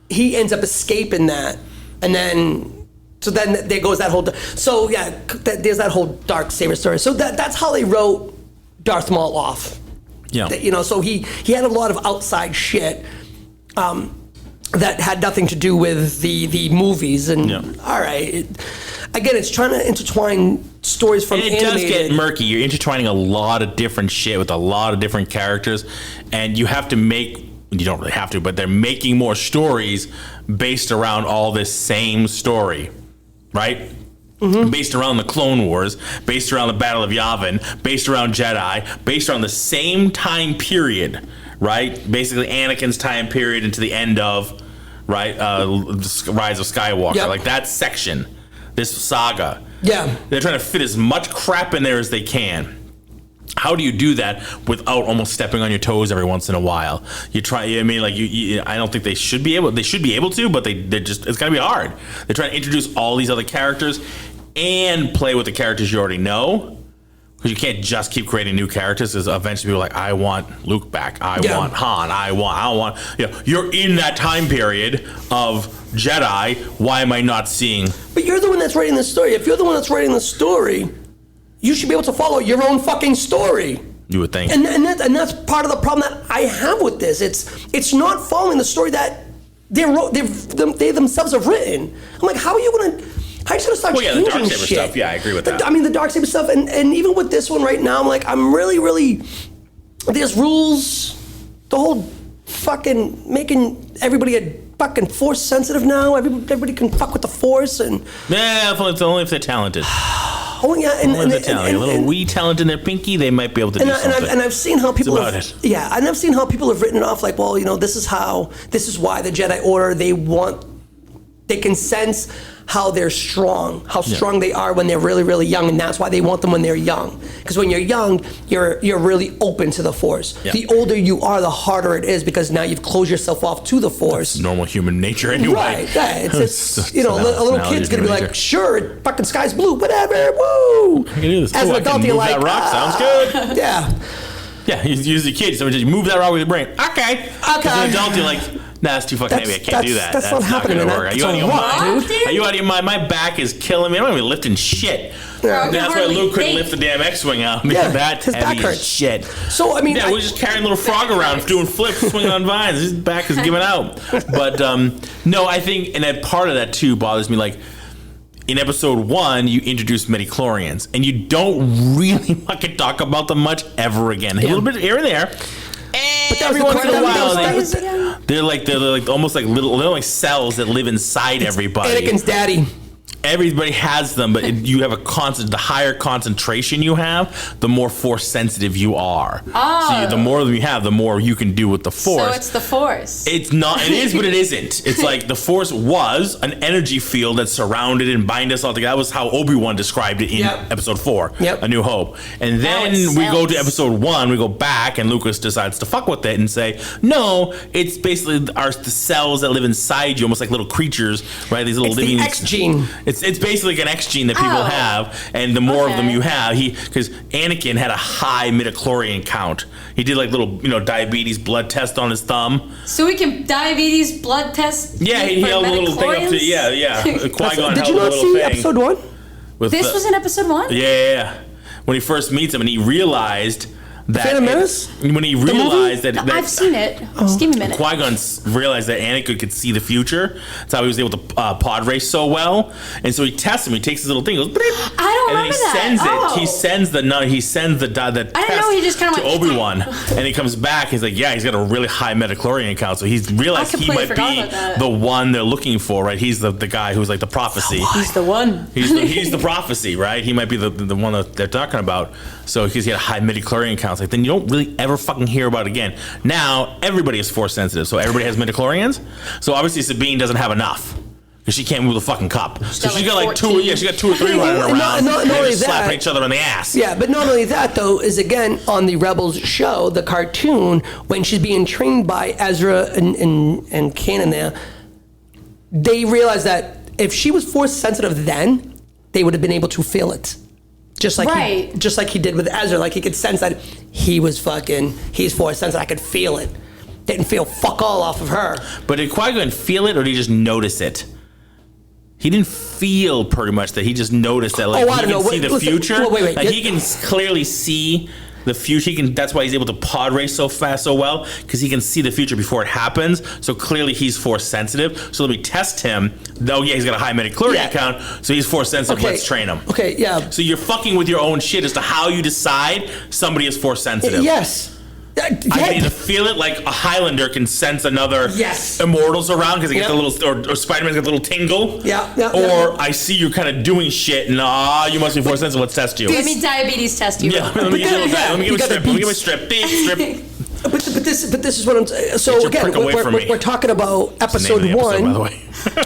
He ends up escaping that, and then there goes that whole. So yeah, there's that whole Darksaber story. So that's how they wrote Darth Maul off. Yeah. So he had a lot of outside shit that had nothing to do with the movies. And all right, again, it's trying to intertwine stories from and it animated. does get murky. You're intertwining a lot of different shit with a lot of different characters, and you have to make. You don't really have to, but they're making more stories based around all this same story, right? Mm-hmm. Based around the Clone Wars, based around the Battle of Yavin, based around Jedi, based around the same time period, right? Basically, Anakin's time period into the end of, right, Rise of Skywalker, like that section, this saga. Yeah, they're trying to fit as much crap in there as they can. How do you do that without almost stepping on your toes every once in a while? You try. I mean, like I don't think they should be able. They should be able to, but they're just. It's gonna be hard. They're trying to introduce all these other characters and play with the characters you already know, because you can't just keep creating new characters. Because eventually people are like, I want Luke back. I want Han. I want. You're in that time period of Jedi. Why am I not seeing? But you're the one that's writing the story. If you're the one that's writing the story, you should be able to follow your own fucking story. You would think. And that's part of the problem that I have with this. It's not following the story that they themselves have written. I'm like, how are you going to... I just gotta start Well, yeah, the changing Darksaber shit. stuff. Yeah, I agree with that. I mean, the Darksaber stuff, and even with this one right now, I'm like, I'm really. There's rules. The whole fucking making everybody a fucking Force sensitive now. Everybody can fuck with the Force and. Yeah, it's only if they're talented. Oh yeah, and A little wee talent in their pinky, they might be able to do something. And I've seen how people about have, it. yeah, and I've seen how people have written it off like, well, this is why the Jedi Order, they can sense how they're strong, how strong they are when they're really, really young, and that's why they want them when they're young. Because when you're young, you're really open to the Force. Yeah. The older you are, the harder it is because now you've closed yourself off to the Force. It's normal human nature anyway. Right, yeah, it's It's a little kid's gonna be like, nature. sure, fucking sky's blue, whatever, woo. I can do this. As Cool, an I can adult, move you're like, that rock. Sounds good. Yeah. Yeah, you use the kid. Someone just move that rock with your brain. Okay. As an adult, you're like, nah, that's too fucking heavy. I can't do that. That's not happening. Gonna work. Are you out of your mind? Dude. Are you out of your mind? My back is killing me. I'm not even lifting shit. Yeah. That's why Luke couldn't lift the damn X-wing out. Yeah, That's his back heavy as hurts. shit. So I mean, Yeah, we're just carrying a little frog around, doing flips, swinging on vines. His back is giving out. But no, I think, and that part of that too bothers me. Like in episode 1, you introduce midichlorians, and you don't really fucking talk about them much ever again. A little bit here and there. But that was Every the once in a that while, was- they're like almost like little, they're like cells that live inside everybody. Anakin's daddy. Everybody has them, but you have the higher concentration you have, the more Force sensitive you are. Oh. So the more of them you have, the more you can do with the Force. So it's the Force. It's not. It is, but it isn't. It's like the Force was an energy field that surrounded and bind us all together. That was how Obi-Wan described it in Episode 4, Yep. A New Hope. And then we go to Episode 1. We go back, and Lucas decides to fuck with it and say, no, it's basically the cells that live inside you, almost like little creatures, right? These little It's living the X gene. It's basically like an X gene that people have, and the more of them you have, because Anakin had a high midichlorian count. He did like little, diabetes blood test on his thumb. So we can diabetes blood test. Yeah, he held a little thing up to Qui-Gon Did held you a not little see thing. episode 1? This was in episode 1? Yeah. When he first meets him, and he realized that Phantom Menace? When he realized that I've seen it. Just give me a minute. Qui-Gon realized that Anakin could see the future. That's how he was able to pod race so well. And so he tests him. He takes his little thing, goes, Bleep, I don't and then remember he that. sends it. Oh. He sends the test I didn't know he just kinda to went, Obi-Wan. And he comes back. He's like, yeah, he's got a really high midichlorian count. So he's realized I he completely might forgot be about that. the one they're looking for, right? He's the guy who's like the prophecy. He's the one. He's the prophecy, right? He might be the one that they're talking about. So because he had a high midichlorian count, like then you don't really ever fucking hear about it again. Now everybody is Force sensitive, so everybody has midichlorians. So obviously Sabine doesn't have enough because she can't move the fucking cup. So she's got like 2 or 3 running around. Not and only they just slapping that- each other on the ass. Yeah, but not only that though is again on the Rebels show, the cartoon, when she's being trained by Ezra and Kanan there, they realized that if she was Force sensitive then, they would have been able to feel it. Just like he did with Ezra, like he could sense that he's Force sensitive. I could feel it. Didn't feel fuck all off of her. But did Qui-Gon feel it, or did he just notice it? He didn't feel pretty much that. He just noticed that, like, I he don't can know. see the Listen, future. wait. Like, he can clearly see the future. That's why he's able to pod race so fast, so well, because he can see the future before it happens. So clearly he's Force sensitive. So let me test him. Oh yeah, he's got a high midichlorian count, so he's Force sensitive. Let's train him. Okay, yeah. So you're fucking with your own shit as to how you decide somebody is Force sensitive. Yes. I can either feel it like a Highlander can sense another Immortals around because he gets a little, or Spider-Man's got a little tingle. Or I see you kind of doing shit and you must be Force sensitive. Let's test you. Let me diabetes test you. Yeah, let me give him a strip. But this is what I'm. So again, we're talking about episode 1. By the way.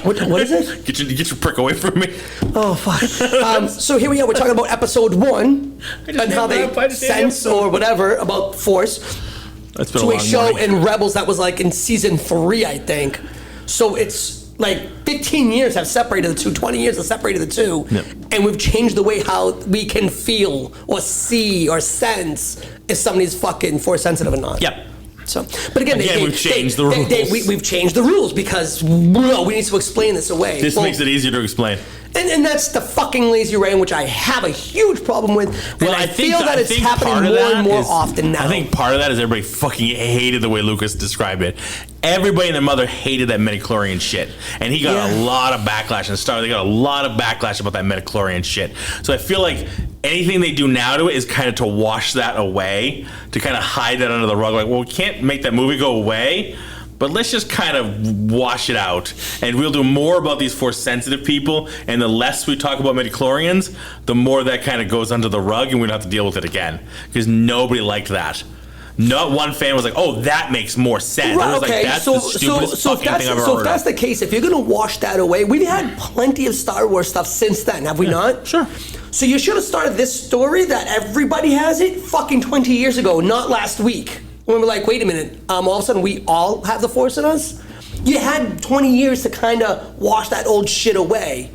What is it? Get your prick away from me. Oh fuck. So here we are. We're talking about episode 1 and how they sense or whatever about Force. That's been to a show morning. in Rebels that was like in season 3, I think. So it's like 15 years have separated the two, 20 years have separated the two, and we've changed the way how we can feel or see or sense if somebody's fucking Force sensitive or not. Yep. So, but again, we've changed the rules. We've changed the rules because we need to explain this away. This makes it easier to explain. And that's the fucking lazy writing, which I have a huge problem with. And I feel that it's happening more and more often now. I think part of that is everybody fucking hated the way Lucas described it. Everybody and their mother hated that midichlorian shit. And he got a lot of backlash. And Star, they got a lot of backlash about that midichlorian shit. So I feel like anything they do now to it is kind of to wash that away, to kind of hide that under the rug. Like, well, we can't make that movie go away, but let's just kind of wash it out. And we'll do more about these Force-sensitive people, and the less we talk about midichlorians, the more that kind of goes under the rug, and we don't have to deal with it again. Because nobody liked that. Not one fan was like, oh, that makes more sense. Right, it was like, that's the stupidest fucking thing I've ever heard. So if that's the case, if you're going to wash that away, we've had plenty of Star Wars stuff since then, have we not? Sure. So you should have started this story that everybody has it fucking 20 years ago, not last week. When we're like, wait a minute, all of a sudden we all have the Force in us? You had 20 years to kind of wash that old shit away.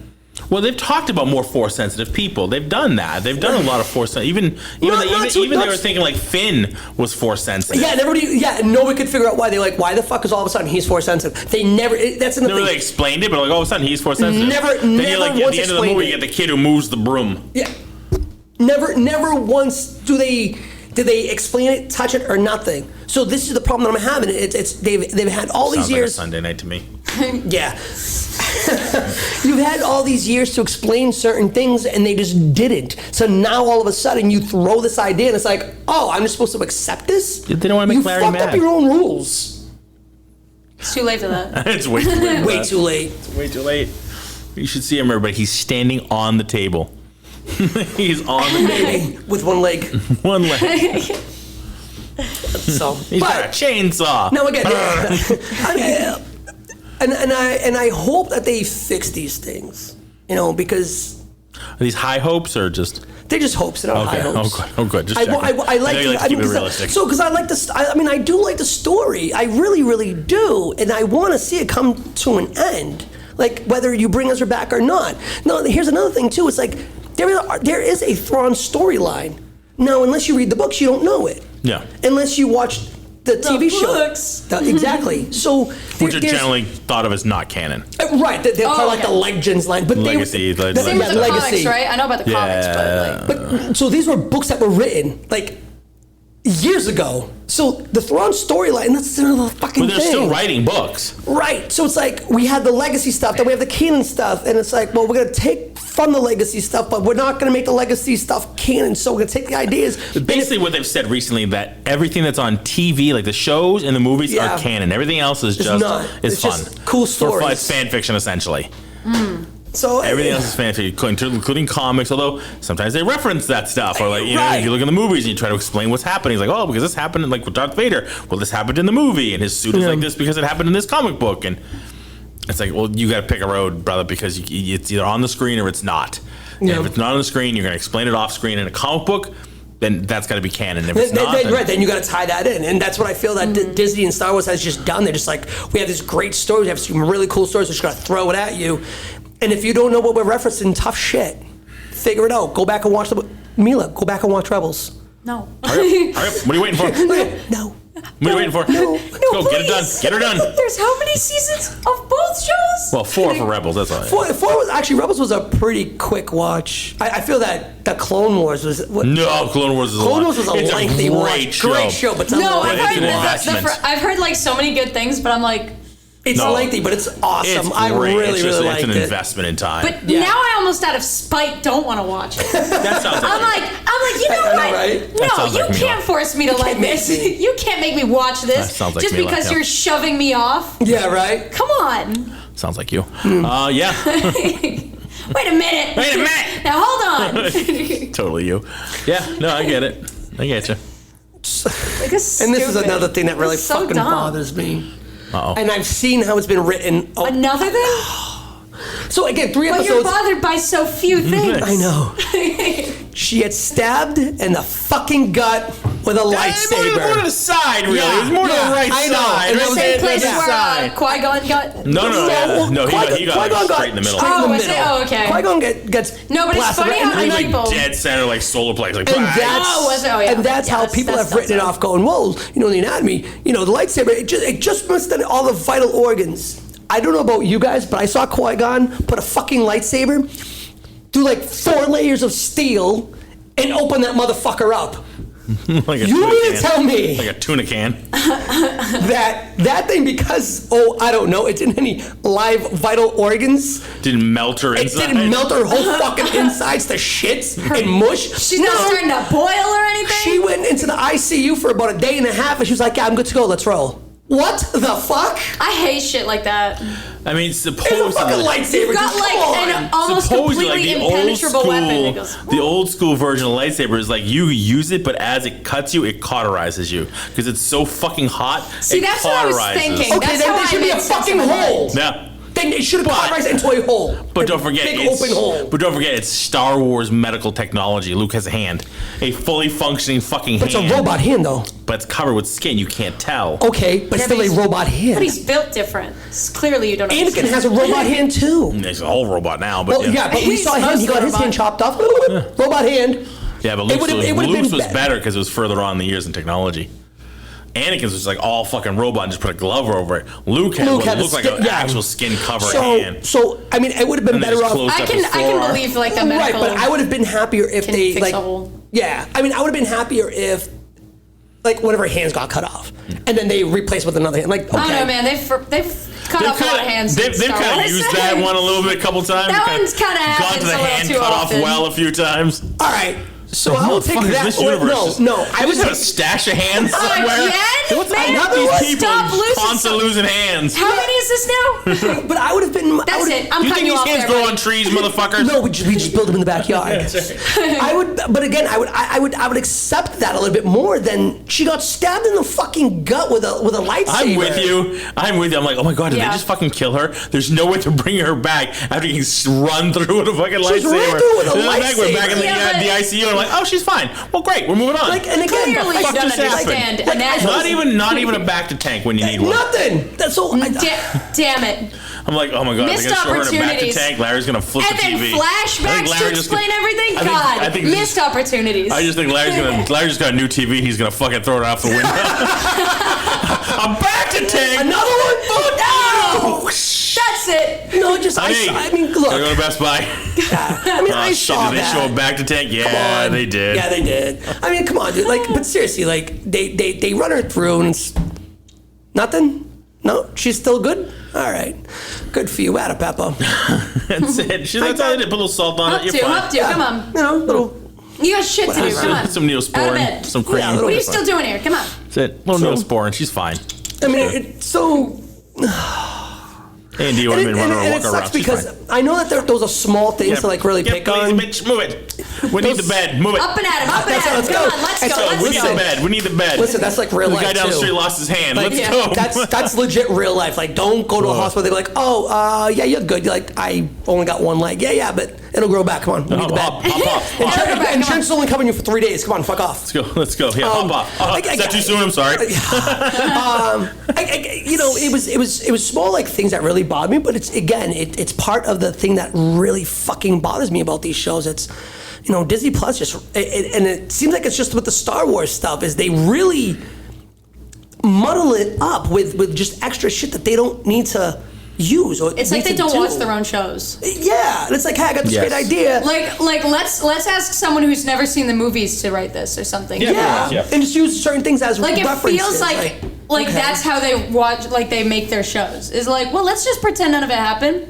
Well, they've talked about more Force-sensitive people. They've done that. They've done a lot of Force-sensitive. Even they were thinking like Finn was Force-sensitive. Yeah, and nobody could figure out why. They're like, why the fuck is all of a sudden he's Force-sensitive? They never. That's in the. Never really explained it, but like all of a sudden he's Force-sensitive. Never. Then Never you're like once at the end of the movie, you get the kid who moves the broom. Yeah. Never once did they explain it, touch it, or nothing. So this is the problem that I'm having. They've had all these years. Like a Sunday night to me. Yeah. You've had all these years to explain certain things, and they just didn't. So now all of a sudden you throw this idea, and it's like, oh, I'm just supposed to accept this? They don't want to make Larry mad. You fucked up your own rules. It's too late for that. It's way too late. Way too late. It's way too late. You should see him, everybody. He's standing on the table. He's on the table with one leg. One leg. So he's got a chainsaw. Now again, and I hope that they fix these things, because are these high hopes or just they're just hopes. They're not high hopes. Oh, good. Just I like to keep it realistic. So because I like this. I do like the story. I really, really do, and I want to see it come to an end. Like whether you bring Ezra back or not. No, here's another thing too. It's like there is a Thrawn storyline. Now, unless you read the books, you don't know it. Yeah. Unless you watch the TV show. Exactly. So which are generally thought of as not canon. Right. They're kind of like the legends line, but legacy. Same with the comics, right? I know about the comics, but so these were books that were written like years ago. So the Thrawn storyline, that's another fucking thing. But they're still writing books. Right. So it's like we had the legacy stuff, then we have the canon stuff, and it's like, well, we're going to take from the legacy stuff, but we're not going to make the legacy stuff canon, so we're going to take the ideas. Basically what they've said recently, that everything that's on TV, like the shows and the movies, are canon. Everything else is just fun. Just cool stories. It's fan fiction, essentially. So everything else is fan fiction, including comics, although sometimes they reference that stuff. Or like, if you look in the movies and you try to explain what's happening, it's like, oh, because this happened like with Darth Vader. Well, this happened in the movie, and his suit is like this because it happened in this comic book. And it's like, well, you got to pick a road, brother, because it's either on the screen or it's not. And if it's not on the screen, you're going to explain it off screen in a comic book. Then that's got to be canon. If it's not, then you got to tie that in, and that's what I feel that Disney and Star Wars has just done. They're just like, we have this great story, we have some really cool stories, we're just going to throw it at you. And if you don't know what we're referencing, tough shit. Figure it out. Go back and watch Mila. Go back and watch Rebels. No. Hurry up. What are you waiting for? No. What are you waiting for? No. Let's go. Get it done. Get her done. There's how many seasons of both shows? Well, 4 for Rebels. That's all. 4 was actually Rebels was a pretty quick watch. I feel that the Clone Wars was. No, Clone Wars is a lengthy great show. Great show, but I've heard like so many good things, but I'm like. It's lengthy, but it's awesome. I really liked it. It's an investment in time. But now I almost out of spite don't want to watch it. That sounds like I'm like, you know what? Right? No, you can't force me to like this. You can't make me watch this just because you're shoving me off. Yeah, right? Come on. Sounds like you. Yeah. Wait a minute. Now hold on. Totally you. Yeah, no, I get it. I get you. And this is another thing that really fucking bothers me. Uh-oh. And I've seen how it's been written. Another thing? So again, 3 episodes. But you're bothered by so few things. I know. She had stabbed in the fucking gut with a lightsaber. More to the side, really. It was more to the right side. In the same place where Qui-Gon got... No, he got straight in the middle. Oh, okay. Qui-Gon gets No, but it's funny how people... dead center, like solar plex. Like, and that's how people have written it off going, well, the anatomy, the lightsaber, it just missed all the vital organs. I don't know about you guys, but I saw Qui-Gon put a fucking lightsaber through like 4 layers of steel and open that motherfucker up. Like a You mean can. to tell me Like a tuna can. that thing, because, I don't know, it's in any live vital organs, Didn't melt her it inside. didn't melt her whole fucking insides to shits and mush? She's not starting to boil or anything? She went into the ICU for about a day and a half, and she was like, yeah, I'm good to go, let's roll. What the fuck? I hate shit like that. I mean, It's a supposedly. fucking lightsaber. You've got just like come on. an almost Supposedly, completely like impenetrable weapon. It goes, the old school version of lightsaber is like you use it, but as it cuts you, it cauterizes you because it's so fucking hot. See, it that's what I was cauterizes. thinking. Okay, That's then how there I should be a made sense fucking in my mind. hole. Yeah. Then it should have But- cauterized into a hole. But don't forget, big it's, open hole. But don't forget, it's Star Wars medical technology. Luke has a hand, a fully functioning fucking But it's hand. a robot hand, though. But it's covered with skin. You can't tell. Okay, but Yeah, still but a he's- robot hand. But he's built different. Clearly, you don't Anakin understand. has a robot hand too. He's a whole robot now. But Well, yeah, but we He's saw him. He got his mostly hand robot. chopped off. Robot hand. yeah, but It Luke's would've been was be- better because it was further on in the years in technology. Anakin's was like all fucking robot and just put a glove over it. Luke had what had the looked like skin- an yeah. actual skin cover hand. So I mean, it would have been And they better just off. closed I up can his I can forearm. believe like the Right, medical. but I would have been happier if can they fix like. a hole. Yeah, I mean, I would have been happier if like one of her hands got cut off, and then they replaced with another hand. Like, okay. I don't know, man. They've cut off a lot of hands. in They've Star kind of Wars. used that one a little bit, a couple times. That They've one's kinda gone happens to the a little hand too cut off often. well a few times. All right. So I will take Motherfuckers, that. this Wait, universe no. I was a stash of hands somewhere. Again? What's Man, up with these people stop losing constantly some- losing hands? How many is this now? But I would have been. That's it. I'm You cutting think you these off hands there. grow buddy. on trees, motherfuckers? No, we just build them in the backyard. I would, but again, I would accept that a little bit more than she got stabbed in the fucking gut with a lightsaber. I'm with you. I'm like, oh my god, did Yeah. they just fucking kill her? There's no way to bring her back after getting run through with a fucking She's lightsaber. ran through with a We're back in the, lightsaber. Yeah, but- the ICU. I'm like, oh, she's fine. Well, great, we're moving on. Like, and again, Clearly, you fuck don't just happened? understand Like, anatomy. not even a back to tank when you need one. nothing. That's so. Damn it. I'm like, oh my god, Missed they're gonna show her in a back to opportunities. tank. Larry's gonna flip And the then TV. I think flashbacks to Larry just- explain everything? I think- God, I think missed opportunities. I just think Larry's just got a new TV. He's gonna fucking throw it out the window. I'm back to tank. Another one? Oh, no! That's it. No, just I mean, look. Gotta go to Best Buy. I mean, Oh, I shit, saw did they that. show a back to tank? Come Yeah, on. they did. Yeah, they did. I mean, come on, dude. Like, but seriously, like, they run her through and it's nothing. No, she's still good. All right, good for you, Ada Peppa. That's it. That's all they did. Put a little salt on it. You're fine. Up to, come on. You know, little. You got shit to do, come on. Some Out of Neosporin, bed. some cream. Yeah, a little What are you bit. still doing here? Come on. That's it. Little Neosporin. She's fine. I mean, it's so. A&D would have been running her and it walk sucks around. She's because fine. I know that those are small things to like really pick please, on. bitch, move it. We need the bed. Move it. Up and at him, up and That's at it, him. let's Come go. on, let's Let's go, go. let's We need go. the bed. We need the bed. Listen, that's like real The life guy down the too. street lost his hand. Like, Let's go. That's legit real life. Like, don't go to a hospital. They're like, oh, yeah, you're good. You're like, I only got one leg. Yeah, but it'll grow back. Come on, we need the bed. Hop. Insurance is only covering you for 3 days. Come on, fuck off. Let's go. Yeah, hop off. Is that too soon? I'm sorry. You know, it was small like things that really bothered me, but it's part of the thing that really fucking bothers me about these shows. It's, you know, Disney Plus and it seems like it's just with the Star Wars stuff is they really muddle it up with just extra shit that they don't need to use or It's like need they to don't do. watch their own shows. Yeah, and it's like, hey, I got this Yes. great idea. Like let's ask someone who's never seen the movies to write this or something. Yeah, Yeah. and just use certain things as Like it references. feels like okay. that's how they watch, like they make their shows. Is like, well, let's just pretend none of it happened,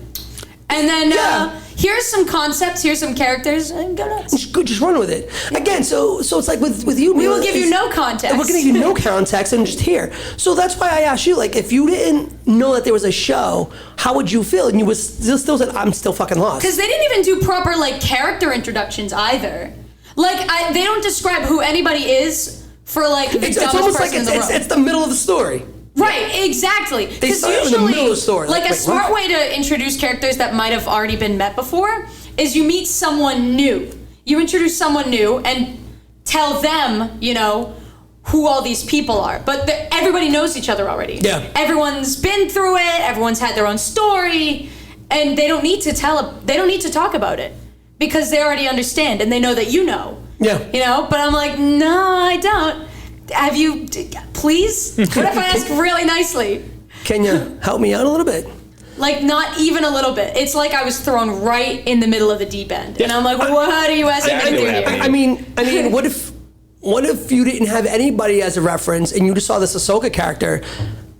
and then Yeah. here's some concepts, here's some characters, and go nuts. just run with it. Again, so it's like with you. We will Mila, give you it's- no context. We're gonna give you no context and just here. So that's why I asked you, like, if you didn't know that there was a show, how would you feel? And you was still said, I'm still fucking lost. Because they didn't even do proper like character introductions either. Like they don't describe who anybody is for like the It's dumbest almost person like in the room. it's the middle of the story. Right, exactly. Because start in the usually, middle of the story. like Like, a wait, smart what? way to introduce characters that might have already been met before is you meet someone new. You introduce someone new and tell them, you know, who all these people are. But everybody knows each other already. Yeah. Everyone's been through it. Everyone's had their own story, and they don't need to they don't need to talk about it because they already understand and they know that you know. Yeah. You know. But I'm like, no, I don't. Have you, please? What if I ask really nicely? Can you help me out a little bit? Like, not even a little bit. It's like I was thrown right in the middle of the deep end. And I'm like, what are you asking me to do here? I mean, what if you didn't have anybody as a reference and you just saw this Ahsoka character?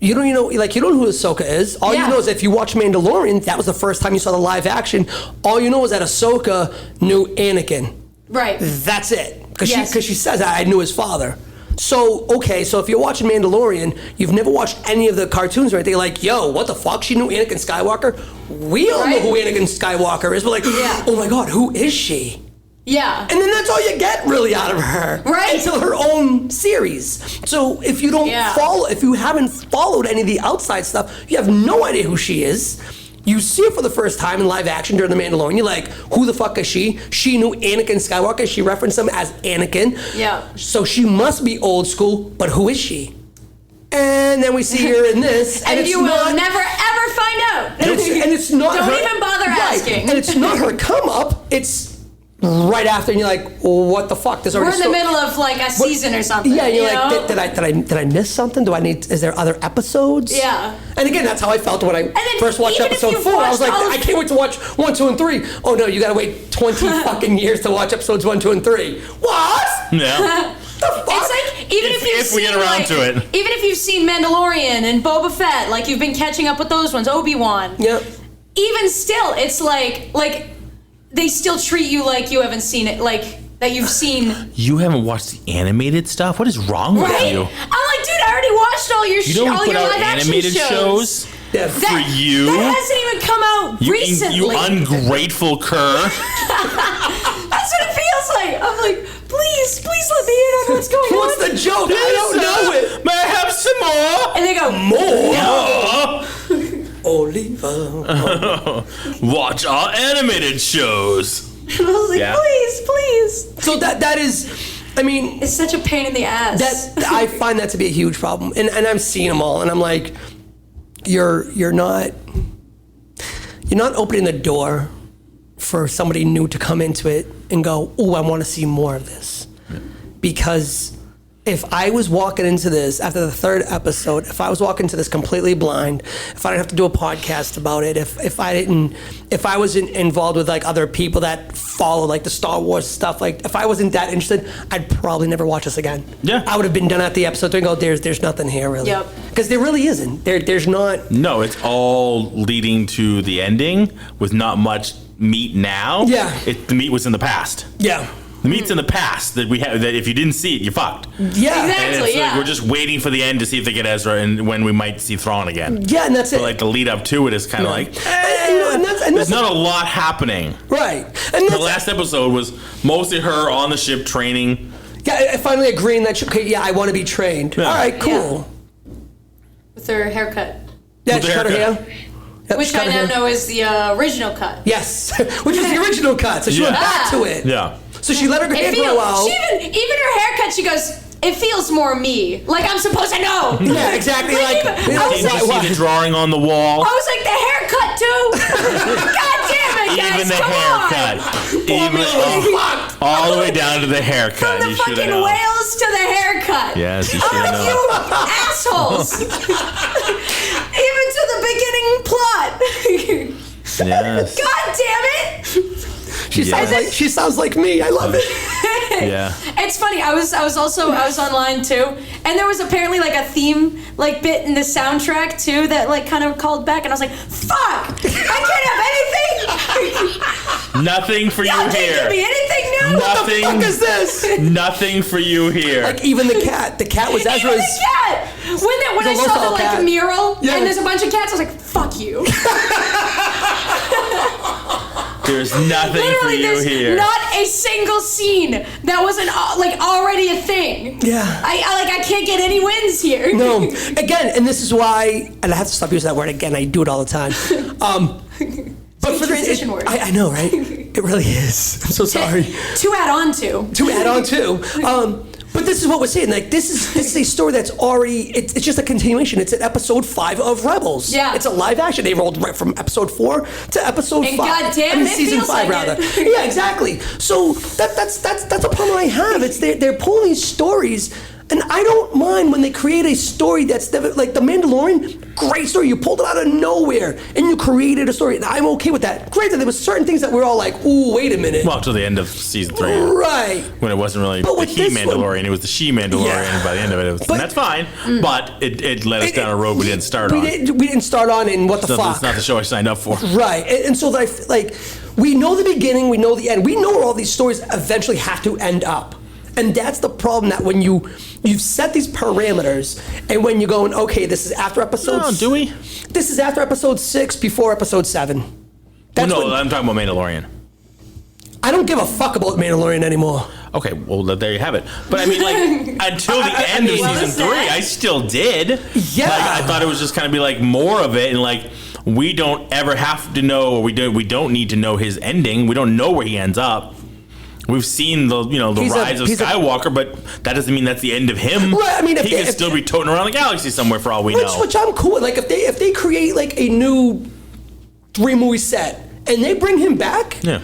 You don't know, like, you don't know who Ahsoka is. All you know is if you watch Mandalorian, that was the first time you saw the live action. All you know is that Ahsoka knew Anakin. Right. That's it. Because she says, I knew his father. So, okay, so if you're watching Mandalorian, you've never watched any of the cartoons or anything, like, yo, what the fuck? She knew Anakin Skywalker? We all know who Anakin Skywalker is. We're like, oh my God, who is she? Yeah. And then that's all you get really out of her. Right. Until her own series. So if you don't if you haven't followed any of the outside stuff, you have no idea who she is. You see her for the first time in live action during The Mandalorian. You're like, who the fuck is she? She knew Anakin Skywalker. She referenced him as Anakin. Yeah. So she must be old school, but who is she? And then we see her in this. and you will never, ever find out. And it's not Don't her, even bother asking. And it's not her come up. It's right after, and you're like, what the fuck? There's already We're in the middle of like a season or something. Yeah, you're you like, did I miss something? Is there other episodes? Yeah. And again, that's how I felt when I first watched episode 4. I was like, I can't wait to watch 1, 2, and 3. Oh no, you gotta wait 20 fucking years to watch episodes 1, 2, and 3. What? Yeah. The fuck? It's like, even if we get around to it. Even if you've seen Mandalorian and Boba Fett, like you've been catching up with those ones, Obi-Wan. Yep. Even still, it's like they still treat you like you haven't seen it, like that you've seen. You haven't watched the animated stuff? What is wrong with you? I'm like, dude, I already watched all your You don't all put your out live animated action shows Yeah. for you? That hasn't even come out recently. You ungrateful cur. That's what it feels like. I'm like, please let me in on what's going on. What's the joke? I don't know it. May I have some more? And they go, More? Oliva. Watch our animated shows. And I was like, please. So that is, I mean, It's such a pain in the ass. I find that to be a huge problem, and I've seen them all, and I'm like, you're not opening the door for somebody new to come into it and go, oh, I want to see more of this, because if I was walking into this after the 3rd episode, if I was walking into this completely blind, if I didn't have to do a podcast about it, if I wasn't involved with like other people that follow like the Star Wars stuff, like if I wasn't that interested, I'd probably never watch this again. Yeah. I would have been done at the episode 3 and go, there's nothing here really. Yep. Because there really isn't. There's not. No, it's all leading to the ending with not much meat now. Yeah. The meat was in the past. Yeah. The meat's in the past that we have. That if you didn't see it, you're fucked. Yeah. And Exactly. it's like we're just waiting for the end to see if they get Ezra and when we might see Thrawn again. Yeah, and that's it. But like the lead up to it is kind of like, and that's there's not a lot happening. right. And The that's, last episode was mostly her on the ship training. yeah, finally agreeing that okay, yeah, I want to be trained. Yeah. All right, cool. With her haircut. Yeah, With she the cut her haircut. hair. Yep, Which she cut I her now hair. know is the original cut. Yes, which is the original cut. So she went Yeah. back to it. Yeah. So she let her hair grow out. Even her haircut, she goes, it feels more me. Like I'm supposed to know. Yeah, exactly. Like, I was Did you see the drawing on the wall? I was like, the haircut too? God damn it, guys, Even the come haircut. Fuck. All the way down to the haircut. on. From You the should have fucking known. whales to the haircut. Yes, you I'm should have like, known. you assholes. Even to the beginning plot. Yes. God damn it. She sounds like me. I love it. Yeah. It's funny. I was online too, and there was apparently like a theme like bit in the soundtrack too that like kind of called back, and I was like, "Fuck! I can't have anything. Nothing for you Y'all can't here. give me anything now. Nothing. What the fuck is this? Nothing for you here. Like even the cat. The cat was Even Ezra's. the cat. When I The saw the Lothal like cat. mural Yeah. and there's a bunch of cats, I was like, "Fuck you." There's nothing for Literally, you there's here. not a single scene that wasn't like already a thing. Yeah. I can't get any wins here. No. Again, and this is why, and I have to stop using that word again. I do it all the time. But for transition this, word. I know, right? It really is. I'm so sorry. To add on to. To add on to. But this is what we're saying. Like this is a story that's already. It's just a continuation. It's at episode 5 of Rebels. Yeah. It's a live action. They rolled right from episode 4 to episode And 5. goddamn, it season feels 5 like rather. it. Yeah, exactly. So that's a problem I have. It's they're pulling these stories. And I don't mind when they create a story that's like The Mandalorian, great story. You pulled it out of nowhere and you created a story. And I'm okay with that. Granted, there was certain things that we're all like, ooh, wait a minute. Well, to the end of season 3. Right. When it wasn't really the he Mandalorian, it was the she Mandalorian. Yeah. By the end of it, and that's fine. But it led us down a road we didn't start on. We didn't start on in what the fuck. It's not the show I signed up for. Right. And so like we know the beginning, we know the end. We know where all these stories eventually have to end up. And that's the problem, that when you've set these parameters, and when you're going, okay, this is after episode... No, do we? This is after episode 6, before episode 7. I'm talking about Mandalorian. I don't give a fuck about Mandalorian anymore. Okay, well, there you have it. But I mean, like, until the end of season 3, I still did. Yeah. Like, I thought it was just kind of be like more of it, and like, we don't ever have to know, or we don't need to know his ending. We don't know where he ends up. We've seen the rise of Skywalker, but that doesn't mean that's the end of him. Right, I mean, he can still be toting around the galaxy somewhere for all we know. Which I'm cool with. Like, if they create like a new 3-movie set and they bring him back, yeah,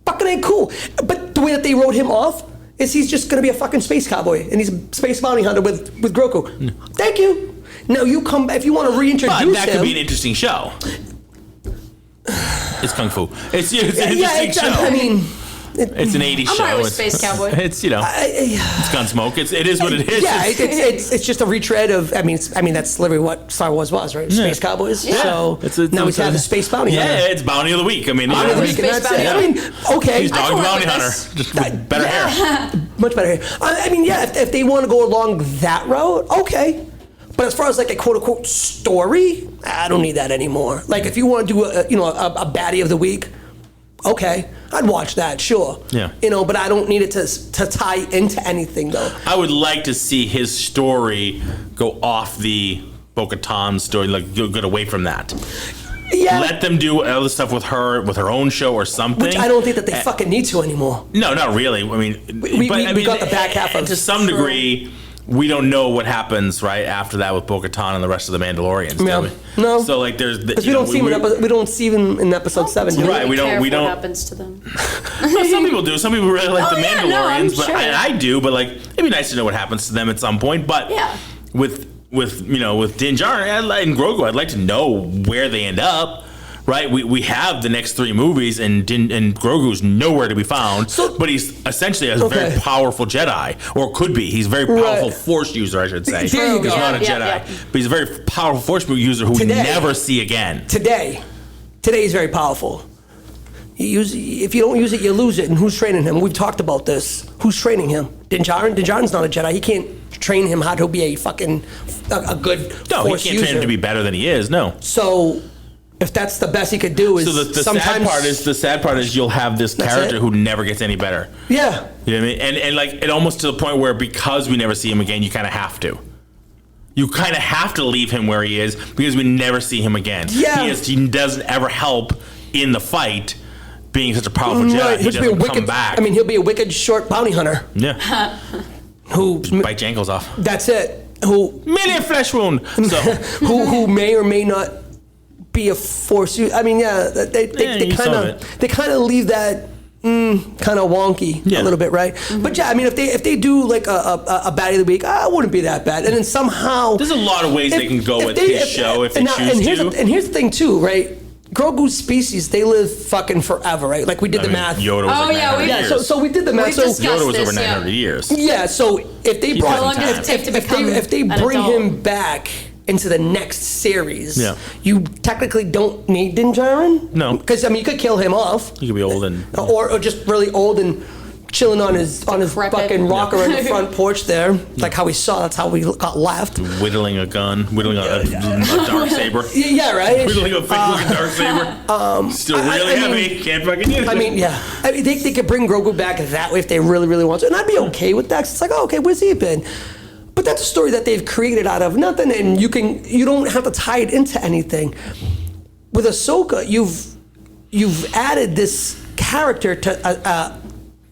fucking ain't cool. But the way that they wrote him off is he's just gonna be a fucking space cowboy and he's a space bounty hunter with Grogu. Yeah. Thank you. Now you come if you want to reintroduce him. But that could be an interesting show. It's kung fu. It's an interesting show. I mean. It's an 80s show. I'm alright with Space Cowboy. It's it's Gunsmoke. It is what it is. Yeah, it's just a retread of. I mean, that's literally what Star Wars was, right? Space Cowboys. Yeah. So now we have the Space Bounty Hunter. Yeah, it's Bounty of the Week. I mean, Bounty of the Week. And that's it. I mean, okay. He's Dog Bounty Hunter, just with better hair. Much better hair. I mean, yeah. If they want to go along that route, okay. But as far as like a quote unquote story, I don't need that anymore. Like if you want to do a baddie of the week. Okay, I'd watch that, sure. Yeah. But I don't need it to tie into anything, though. I would like to see his story go off the Bo-Katan story, like get away from that. Yeah. Let them do other stuff with her own show or something. Which I don't think that they fucking need to anymore. No, not really. I mean, we got the back half of it. To some degree. We don't know what happens right after that with Bo-Katan and the rest of the Mandalorians. Yeah. No. So like, there's because we don't see them in episode 7. Do right. We don't. What happens to them? Well, some people do. Some people really like the Mandalorians, but sure. I do. But like, it'd be nice to know what happens to them at some point. But with Din Djarin and Grogu, I'd like to know where they end up. Right, we have the next 3 movies, and Grogu's nowhere to be found. But he's essentially a very powerful Jedi, or could be. He's a very powerful Force user, I should say. There you go. He's not a Jedi, but he's a very powerful Force user who we never see again. Today he's very powerful. If you don't use it, you lose it. And who's training him? We've talked about this. Who's training him? Din Djarin? Din Djarin's not a Jedi. He can't train him how to be a good Force user. No, he can't train him to be better than he is. No. So. If that's the best he could do, is so the sad part is you'll have this character who never gets any better. Yeah, you know what I mean, and like it almost to the point where because we never see him again, you kind of have to. You kind of have to leave him where he is because we never see him again. Yeah, he doesn't ever help in the fight. Being such a powerful Jedi, he doesn't come back. I mean, he'll be a wicked short bounty hunter. Yeah, who just bite ankles off. That's it. Who merely a flesh wound. So who may or may not be a Force user. I mean, they kind of leave that kind of wonky a little bit, right? Mm-hmm. But yeah, I mean, if they do like a baddie of the week, it wouldn't be that bad. And then somehow there's a lot of ways they can go with his show if they choose to. And here's the thing too, right? Grogu's species, they live fucking forever, right? Like we did the math. Yoda was like 900 years. So we did the math. So Yoda was over 900 years. Yeah, so if they bring him back into the next series, you technically don't need Din Djarin. No, because I mean you could kill him off. He could be old and or just really old and chilling on his fucking rocker on the front porch there, like how we saw. That's how we got left. Whittling a gun, whittling a dark saber. Yeah, right. Whittling a fake looking dark saber. Still really heavy. Can't fucking use it. I mean, yeah. I mean, they could bring Grogu back that way if they really, really want to, and I'd be okay with that. 'Cause it's like, oh, okay, where's he been? But that's a story that they've created out of nothing, and you don't have to tie it into anything. With Ahsoka, you've added this character to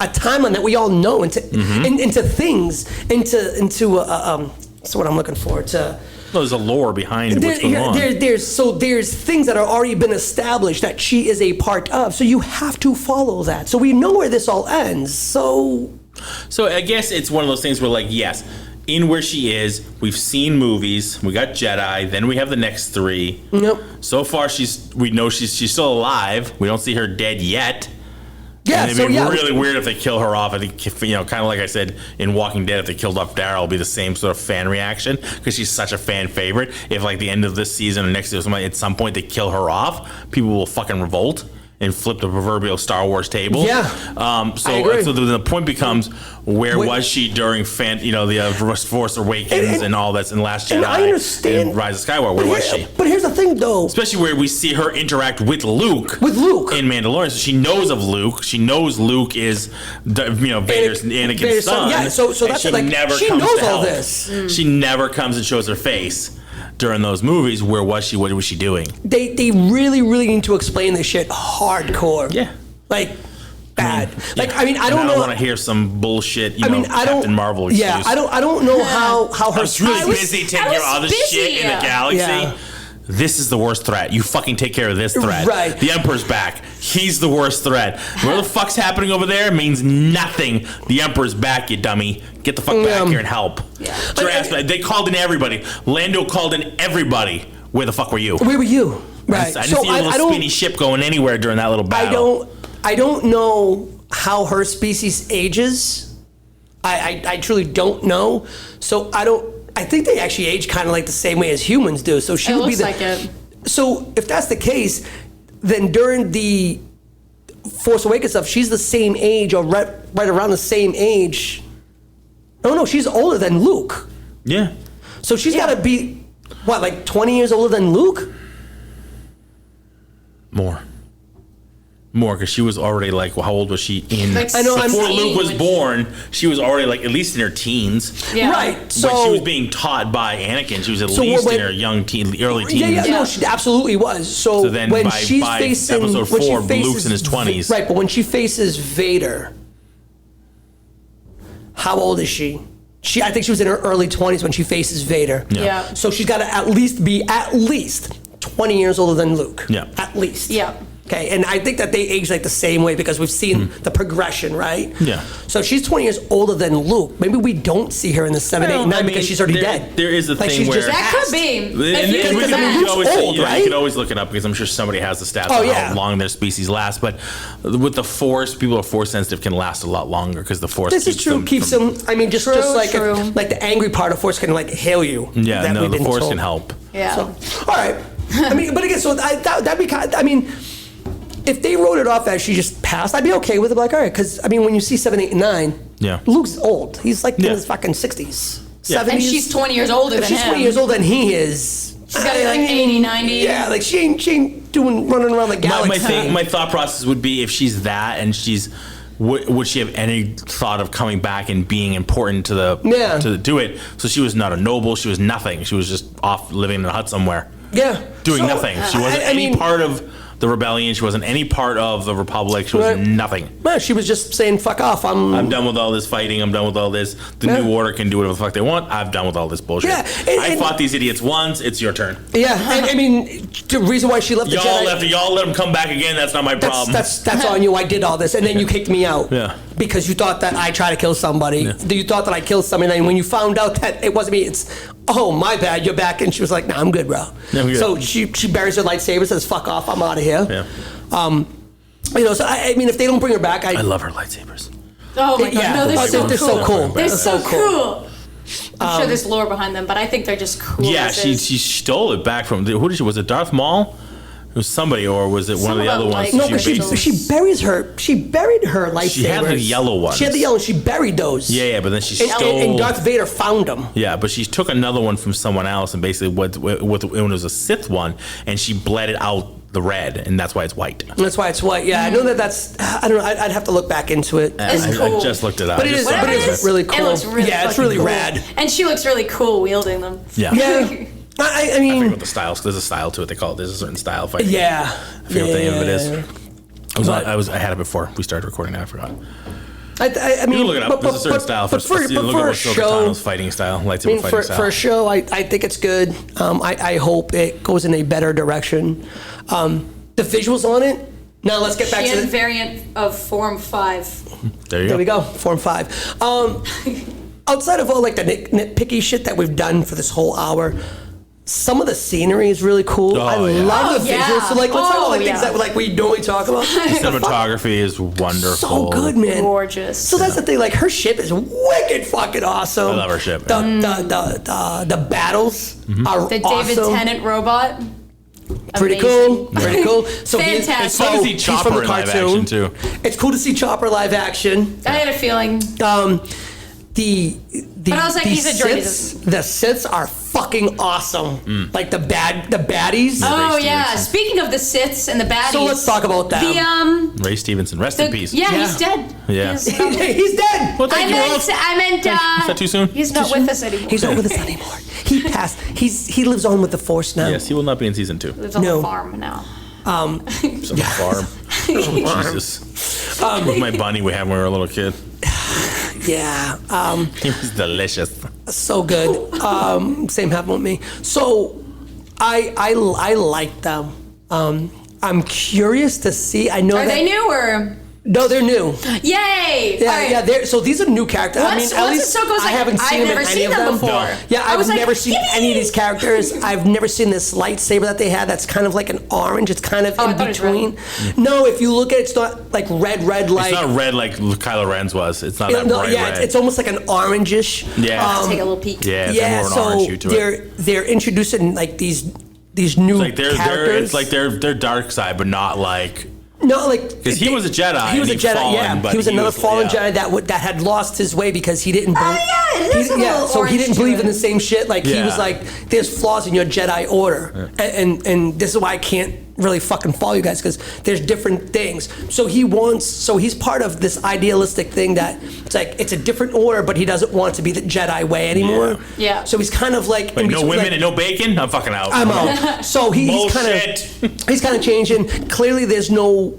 a timeline that we all know into things, into that's what I'm looking for. There's a lore behind what's going on. There's things that are already been established that she is a part of. So you have to follow that. So we know where this all ends. So I guess it's one of those things where, like, yes, in where she is. We've seen movies. We got Jedi. Then we have the next 3. Nope. So far, we know she's still alive. We don't see her dead yet. Yeah, and it'd be really weird if they kill her off. I think, kind of like I said in Walking Dead, if they killed off Daryl, it'll be the same sort of fan reaction because she's such a fan favorite. If like the end of this season or next season, at some point they kill her off, people will fucking revolt and flip the proverbial Star Wars table. Yeah, so the point becomes, where was she during the Force Awakens and all that's in Last Jedi? And I understand. And Rise of Skywalker. Where was she? But here's the thing, though. Especially where we see her interact with Luke. In Mandalorian, so she knows of Luke. She knows Luke is, Anakin's son. Yeah, so that's she like never she comes knows to all help. this. She never comes and shows her face. During those movies, where was she? What was she doing? They really, really need to explain this shit hardcore. Yeah. Like, bad. I don't know. I want to hear some bullshit, I don't. Captain Marvel excuse. Yeah, I don't know how her. I was really busy taking care of other shit in the galaxy. Yeah. This is the worst threat. You fucking take care of this threat. Right. The Emperor's back. He's the worst threat. What the fuck's happening over there means nothing. The Emperor's back, you dummy. Get the fuck back here and help. Yeah. They called in everybody. Lando called in everybody. Where the fuck were you? Where were you? Right. I didn't see a little spinny ship going anywhere during that little battle. I don't know how her species ages. I truly don't know. So I think they actually age kind of like the same way as humans do. So she would be it. So if that's the case, then during the Force Awakens stuff, she's the same age or right around the same age. No, she's older than Luke. Yeah. So she's got to be, what, like 20 years older than Luke? More, because she was already like, well, how old was she in? Before Luke was born, she was already like at least in her teens. Yeah. Right. So when she was being taught by Anakin, she was at least in her early teens. No, she absolutely was. So then when by she's facing episode 4, Luke's in his 20s. Right, but when she faces Vader, how old is she? I think she was in her early 20s when she faces Vader. Yeah. So she's got to at least be 20 years older than Luke. Yeah. At least. Yeah. Okay, and I think that they age like the same way because we've seen the progression, right? Yeah. So she's 20 years older than Luke. Maybe we don't see her in the 7, 8, 9 because she's already dead. There is a Like, thing she's where just That could be. Luke's old, right? You can always look it up because I'm sure somebody has the stats on how long their species lasts. But with the Force, people who are Force sensitive can last a lot longer because the Force keeps them. I mean, just like like the angry part of Force can like hail you. Yeah, no, the Force can help. Yeah. So, all right. I mean, but again, so that'd be kind. I mean, if they wrote it off as she just passed, I'd be okay with it. Like, all right, because I mean, when you see 7, 8, and 9, Luke's old. He's like in his fucking 60s, 70s. And she's 20 years older than him. She's 20 years older than he is. She's got to be like 80, 90. Yeah, like she ain't running around the galaxy. My thought process would be if she's that and she's. Would she have any thought of coming back and being important to do it? So she was not a noble. She was nothing. She was just off living in a hut somewhere. Yeah, doing nothing. She wasn't part of the rebellion. She wasn't any part of the Republic. She was nothing. No, she was just saying, "Fuck off." I'm done with all this fighting. I'm done with all this. The New Order can do whatever the fuck they want. I'm done with all this bullshit. Yeah, I fought these idiots once. It's your turn. Yeah, I mean, the reason why she left the Jedi. Y'all let them come back again. That's not my problem. That's on you. I did all this, and then you kicked me out. Yeah. Because you thought that I tried to kill somebody. Yeah. You thought that I killed somebody, and when you found out that it wasn't me, it's, oh, my bad, you're back. And she was like, nah, I'm good, bro. Yeah, good. So she buries her lightsaber, says, fuck off, I'm out of here. Yeah. So I mean, if they don't bring her back, I love her lightsabers. Oh my god, no, they're so cool. They're so cool. I'm sure there's lore behind them, but I think they're just cool. Yeah, she stole it back from, who did she, was it Darth Maul? It was somebody, or was it one of the other ones? No, because she buried her lightsabers. She had the yellow ones. She had the yellow. She buried those. Yeah, but then she stole. And Darth Vader found them. Yeah, but she took another one from someone else, and basically, when it was a Sith one, and she bled it out the red, and that's why it's white. That's why it's white. Yeah, I know that's. I don't know. I'd have to look back into it. It's cool. I just looked it up. But it is really cool. It looks really it's really cool. rad. And she looks really cool wielding them. Yeah. Yeah. I mean, I forget what the style. There's a style to it. They call it. There's a certain style fighting. Yeah. I forget what the name of it is. I had it before we started recording. Now I forgot. I mean, you can look it up. There's a certain style. Look at Ahsoka fighting style, lightsaber fighting style. For a show, I think it's good. I hope it goes in a better direction. The visuals on it. Now let's get back to the variant of Form 5. There you go. There we go. Form 5. outside of all like the nitpicky shit that we've done for this whole hour, some of the scenery is really cool. I love the visuals. So like, let's talk about like things that like we normally talk about. Cinematography is wonderful. So good, man. Gorgeous. So that's the thing. Like her ship is wicked fucking awesome. I love her ship. The battles are The awesome. David Tennant robot. Pretty Amazing. cool. Pretty cool. So Fantastic. It's fun to see Chopper in live action too. It's cool to see Chopper live action. I had a feeling. But I was like, he's a journey. The Siths are fucking awesome. Like the baddies. Oh Ray yeah. Stevenson. Speaking of the Siths and the baddies. So let's talk about them. The Ray Stevenson, rest in peace. Yeah, he's dead. Yeah. He's dead. Well, thank you. I meant. Is that too soon? He's not with us anymore. He's not with us anymore. He passed. He lives on with the Force now. Yes, he will not be in season 2. Lives on No. the farm now. Some farm. Oh, Jesus. With my bunny we had when we were a little kid. Yeah. He was delicious. So good. Same happened with me. So I like them. I'm curious to see. I know Are they new or? No, they're new. Yay! Yeah, All right. yeah. So these are new characters. I mean, at least Ahsoka's I haven't seen I've them never in any seen of them them. before. No. Yeah, I I've was like, never seen yippee! any of these characters. I've never seen this lightsaber that they had. That's kind of like an orange. It's kind of I in thought it was red. between. No, if you look at it, it's not like red like. It's not red like Kylo Ren's was. It's not that no, bright yeah, red. it's almost like an orangish. Yeah. Take a little peek. Yeah, it's Yeah, more of an orange so hue to it. they're introducing like these new Like they're characters. it's like they're dark side, but not like No, like because he was a Jedi. He was a and Jedi. fallen, but he was another was- fallen yeah. Jedi that had lost his way because he didn't. yeah, it is a little so he orange didn't to believe it. in the same shit. Like he Yeah. was like, "There's flaws in your Jedi order," and this is why I can't really fucking follow you guys because there's different things. So he's part of this idealistic thing that it's like it's a different order, but he doesn't want to be the Jedi way anymore. Yeah. So he's kind of like Like in no between, women like, and no bacon. I'm fucking out. I'm out. So he's kind Bullshit. of he's kind of changing. Clearly, there's no.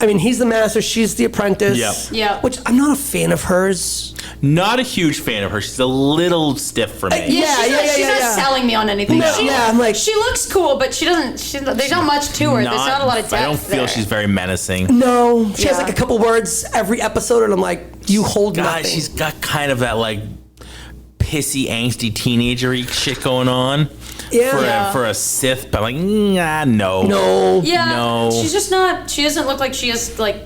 I mean, he's the master. She's the apprentice. Yep. Yep. Which I'm not a fan of hers. Not a huge fan of her. She's a little stiff for me. Yeah, She's not selling me on anything. No, yeah, I'm like- she looks cool, but she doesn't. There's not much to her. There's not a lot of depth I don't feel there. she's very menacing. No, she has Yeah. like a couple words every episode, and I'm like, you hold God, nothing. she's got kind of that like pissy, angsty teenager-y shit going on. Yeah. For a Sith, but I'm like, nah, no. no. Yeah, No. she's just not. She doesn't look like she is like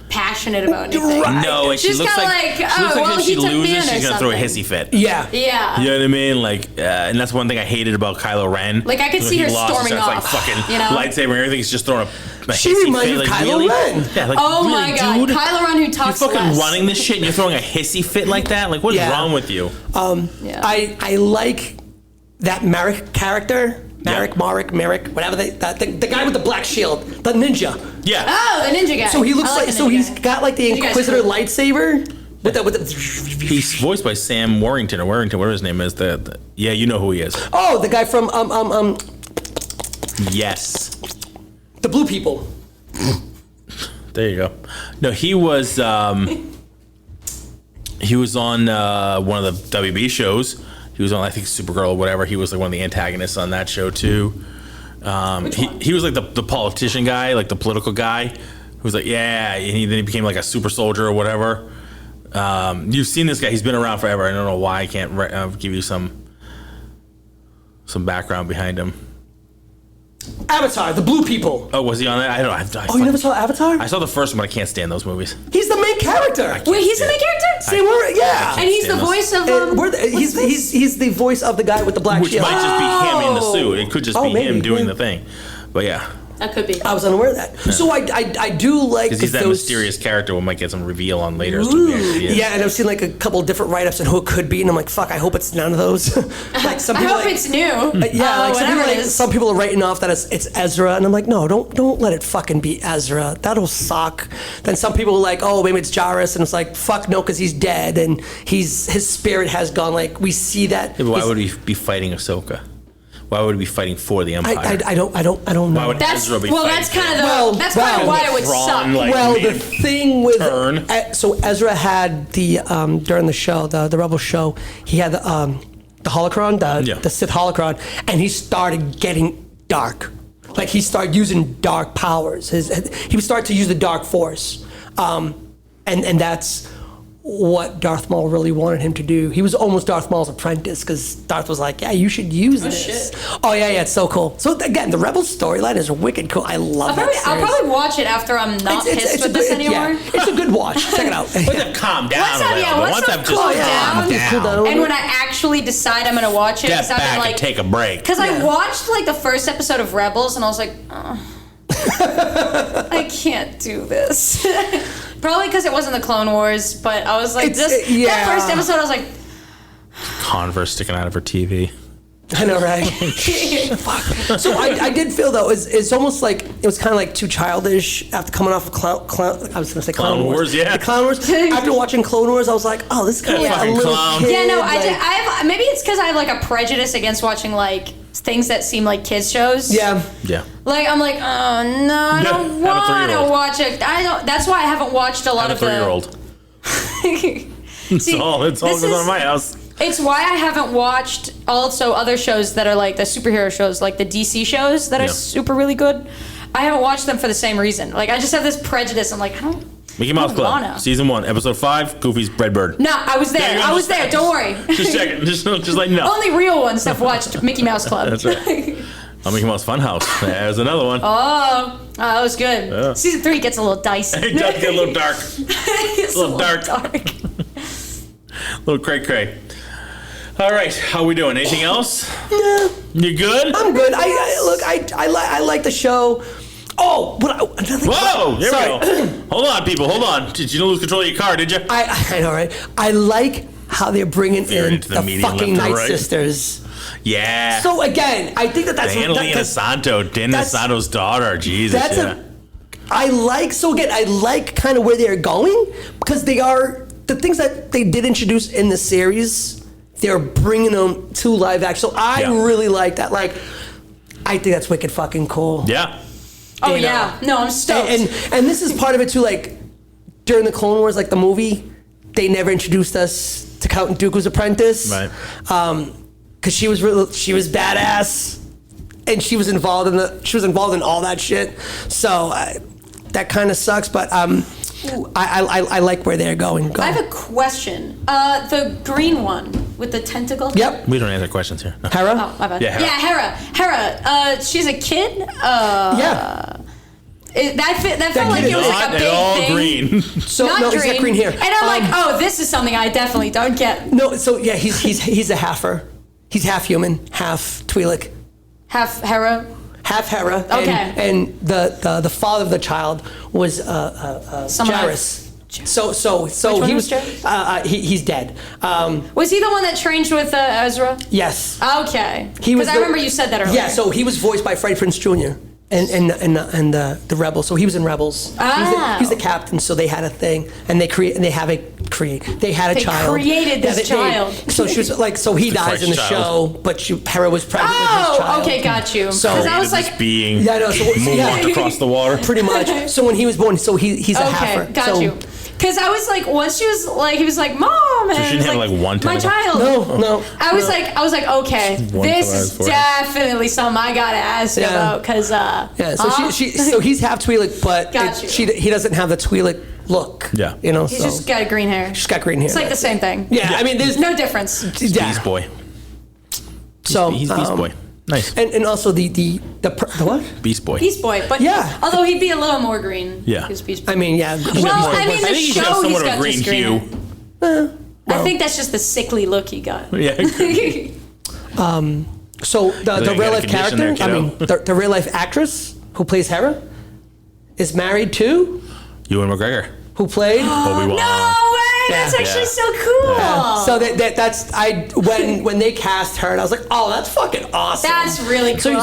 passionate about anything. Right. No, and she She's looks kinda like, like, she looks oh, like well, if she he took me loses, in or she's gonna throw a something. hissy fit. Yeah. Yeah. You know what I mean? Like, and that's one thing I hated about Kylo Ren. Like, I could When see he her lost, he storming starts, like off, fucking you know? lightsaber and everything. He's just throwing a She hissy reminds fit. me of Like, Kylo really? Ren. Yeah, like, Oh really, my god, dude? Kylo Ren who You're talks fucking less. running this shit and you're throwing a hissy fit like that? Like, what is Yeah. wrong with you? Yeah. I like that Merrick character. Merrick, whatever the guy with the black shield, the ninja. Yeah. Oh, the ninja guy. So he looks I like the so ninja he's guy. got like the Ninja guy's Inquisitor cool. lightsaber with the He's voiced by Sam Warrington, whatever his name is. Yeah, you know who he is. Oh, the guy from Yes. the Blue People. There you go. No, he was on one of the WB shows. He was on, I think, Supergirl or whatever. He was like one of the antagonists on that show too. He was like the politician guy, like the political guy, who was like, yeah, and then he became like a super soldier or whatever. You've seen this guy; he's been around forever. I don't know why I can't give you some background behind him. Avatar, the Blue People. Oh, was he on that? I don't know. Oh, you never saw Avatar? I saw the first one, but I can't stand those movies. He's the main character. Wait, he's the main character? Say word, yeah. And he's the voice of He's the voice of the guy with the black Which shield. might just be him in the suit. It could just Oh, be him maybe, doing yeah. the thing. But yeah, That could be. I was unaware of that. So I do like because he's that those- mysterious character. We might get some reveal on later as to who he actually is. Yeah, and I've seen like a couple different write-ups on who it could be, and I'm like, fuck, I hope it's none of those. Like some I people, hope like, it's new. yeah, like whatever it is. some people are writing off that it's Ezra, and I'm like, no, don't let it fucking be Ezra. That'll suck. Then some people are like, oh, maybe it's Jarrus, and it's like, fuck no, because he's dead, and his spirit has gone. Like we see that. Yeah, but why He's- would he be fighting Ahsoka? Why would he be fighting for the Empire? I don't know. Why would That's Ezra be well. fighting That's kind of the. Well, that's kind of well, why it would Thrawn, suck. like- Well, made the a thing with turn. so Ezra had the during the show, the Rebel show, he had the holocron, the Sith holocron, and he started getting dark. Like he started using dark powers. He would start to use the dark force, and that's what Darth Maul really wanted him to do. He was almost Darth Maul's apprentice because Darth was like, yeah, you should use this. Shit. Oh, yeah, it's so cool. So again, the Rebels storyline is wicked cool. I love that series. I'll probably watch it after I'm not pissed with this anymore. Yeah, it's a good watch. Check it out. Once I've calmed down a little bit. Once I've calmed down. And when I actually decide I'm going to watch it, Step back and take a break. Because I watched like the first episode of Rebels and I was like, I can't do this. Probably because it wasn't the Clone Wars, but I was like, that first episode, I was like, Converse sticking out of her TV. I know, right? Fuck. So I did feel though it's almost like it was kind of like too childish after coming off of I was gonna say Clone Wars. Yeah, the Clone Wars. After watching Clone Wars, I was like, oh, this is kind of like a little clown. kid. Yeah, no, like, I have, maybe it's because I have like a prejudice against watching like things that seem like kids shows. Yeah. Like I'm like, oh no, I don't want to watch it. I don't. That's why I haven't watched a lot of the 3-year-old. See, It's all goes on in my house. It's why I haven't watched also other shows that are like the superhero shows, like the DC shows that are super really good. I haven't watched them for the same reason. Like I just have this prejudice. I'm like, I don't. Mickey Mouse Club, season 1, episode 5, Goofy's Redbird. No, I was there. I was there. Don't worry. Just checking. Just like no. Only real ones have watched Mickey Mouse Club. That's right. Mickey Mouse Funhouse. There's another one. Oh, that was good. Yeah. Season 3 gets a little dicey. It does get a little dark. It's a little dark. Little cray. All right, how we doing? Anything else? Yeah. You good? I'm good. I like the show. Oh, whoa! Here we go. Hold on, people. Hold on. Did you lose control of your car? Did you? I know, right? I like how they're bringing in the fucking Night Sisters. Yeah. So again, I think that's Lee Inosanto, Dan Inosanto's daughter. Jesus. I like kind of where they're going because they are the things that they did introduce in the series. They're bringing them to live action. So I really like that. Like, I think that's wicked fucking cool. Yeah. Oh, yeah. No, I'm stoked. And this is part of it, too. Like, during the Clone Wars, like the movie, they never introduced us to Count Dooku's apprentice. Right. Because she was badass. And she was involved in all that shit. So that kind of sucks. But I like where they're going. I have a question. The green one with the tentacle. Yep. We don't answer questions here. No. Hera? Oh, my bad. Yeah, Hera. Hera. She's a kid. Yeah. That felt like it was like a big all thing. Green. So not no, green. he's got green hair. And I'm like, oh, this is something I definitely don't get. No, so yeah, he's a halfer. He's half human, half Twi'lek. Half Hera. Half Hera. Okay. And the father of the child was Jairus. So he was he's dead. Was he the one that trained with Ezra? Yes. Okay. Because I remember you said that earlier. Yeah. So he was voiced by Freddie Prinze Jr. and the Rebels. So he was in Rebels. Ah. He's the captain. So they had a thing, and they had a child. They created this child. So she was like, so he dies in the show, but Hera was pregnant with his child. Okay, got you. So I was like, being moonwalked across the water. Pretty much. So when he was born, so he's a halfer. Okay, got you. Because I was like, once she was like, he was like, Mom, and so she didn't have like one my child. No. I was like, okay, this is definitely something I gotta ask about. Because so he's half Twi'lek, but he doesn't have the Twi'lek look. Yeah, he's just got green hair. She's got green hair. It's like the same thing. Yeah, I mean, there's no difference. Beast Boy. So he's Beast Boy. Nice. And also the what? Beast Boy. Beast Boy, but although he'd be a little more green. Yeah. Beast Boy. I mean, yeah. Well, I mean, the show he's got green this green hue. I think that's just the sickly look he got. Yeah. So the real life character, the real life actress who plays Hera, is married to Ewan McGregor, who played Obi-Wan. No way! That's actually so cool. Yeah. So that's when they cast her, and I was like, oh, that's fucking awesome. That's really cool.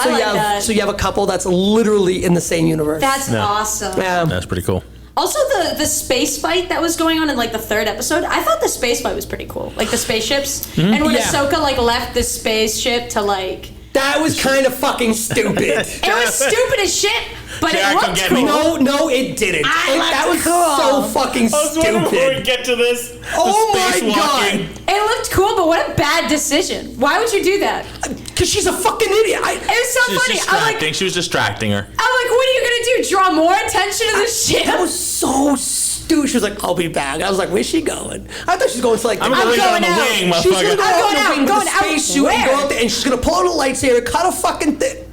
So you have a couple that's literally in the same universe. That's awesome. Yeah. That's pretty cool. Also, the space fight that was going on in like the third episode, I thought the space fight was pretty cool. Like the spaceships, and when Ahsoka like left the spaceship to like. That was kind of fucking stupid. It was stupid as shit, but it looked cool. No, it didn't. That was so fucking stupid. Before we get to this, oh my god, it looked cool, but what a bad decision. Why would you do that? Because she's a fucking idiot. It was so funny. She was distracting her. I'm like, what are you gonna do? Draw more attention to this shit? That was so stupid. Dude, she was like, I'll be back. I was like, where's she going? I thought she was going to like... I'm going going on the out. wing, She's going to motherfucker. go out the wing with a out spacesuit and go out there, and she's going to pull out a lightsaber, cut a fucking thing.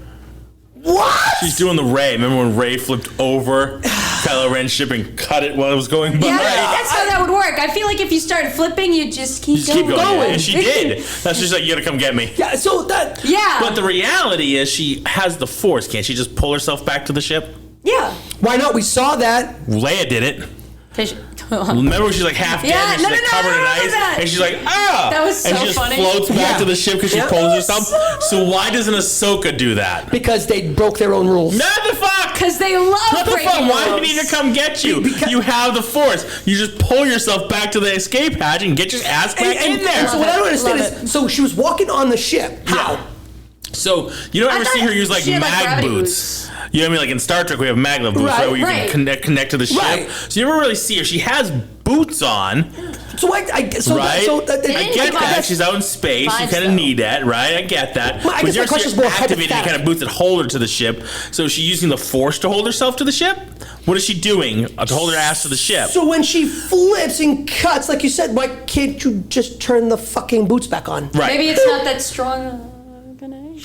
What? She's doing the Ray. Remember when Ray flipped over Kylo Ren's ship and cut it while it was going by? Yeah, that's how that would work. I feel like if you started flipping, you just keep Keep going. going. And she did. That's just like, you gotta come get me. Yeah, so that... Yeah. But the reality is she has the Force. Can't she just pull herself back to the ship? Yeah. Why not? We saw that. Leia did it. Remember when she's like half dead and she's like covered in ice? And she's like, ah! That was so and she just funny. floats back to the ship because she Yeah. pulls herself. So why doesn't Ahsoka do that? Because they broke their own rules. Not the fuck! Because they love What the breaking fuck? Why do we rules. need to come get you? Because- You have the Force. You just pull yourself back to the escape hatch and get your ass back in there. So what I don't understand Love is, so she was walking on the ship. How? So you don't I ever see thought her use like she had, like, mag gravity boots. You know what I mean? Like in Star Trek, we have maglev boots, Right, right? Where you right. can connect to the ship. Right. So you never really see her. She has boots on, So right? I get didn't that. She's out in space. You Vibes, kind of though. need that, right? I get that. Well, I But guess you my ever see question's her more activating the kind hypothetical. of boots that hold her to the ship. So is she using the Force to hold herself to the ship? What is she doing to hold her ass to the ship? So when she flips and cuts, like you said, why can't you just turn the fucking boots back on? Right. Maybe it's not that strong.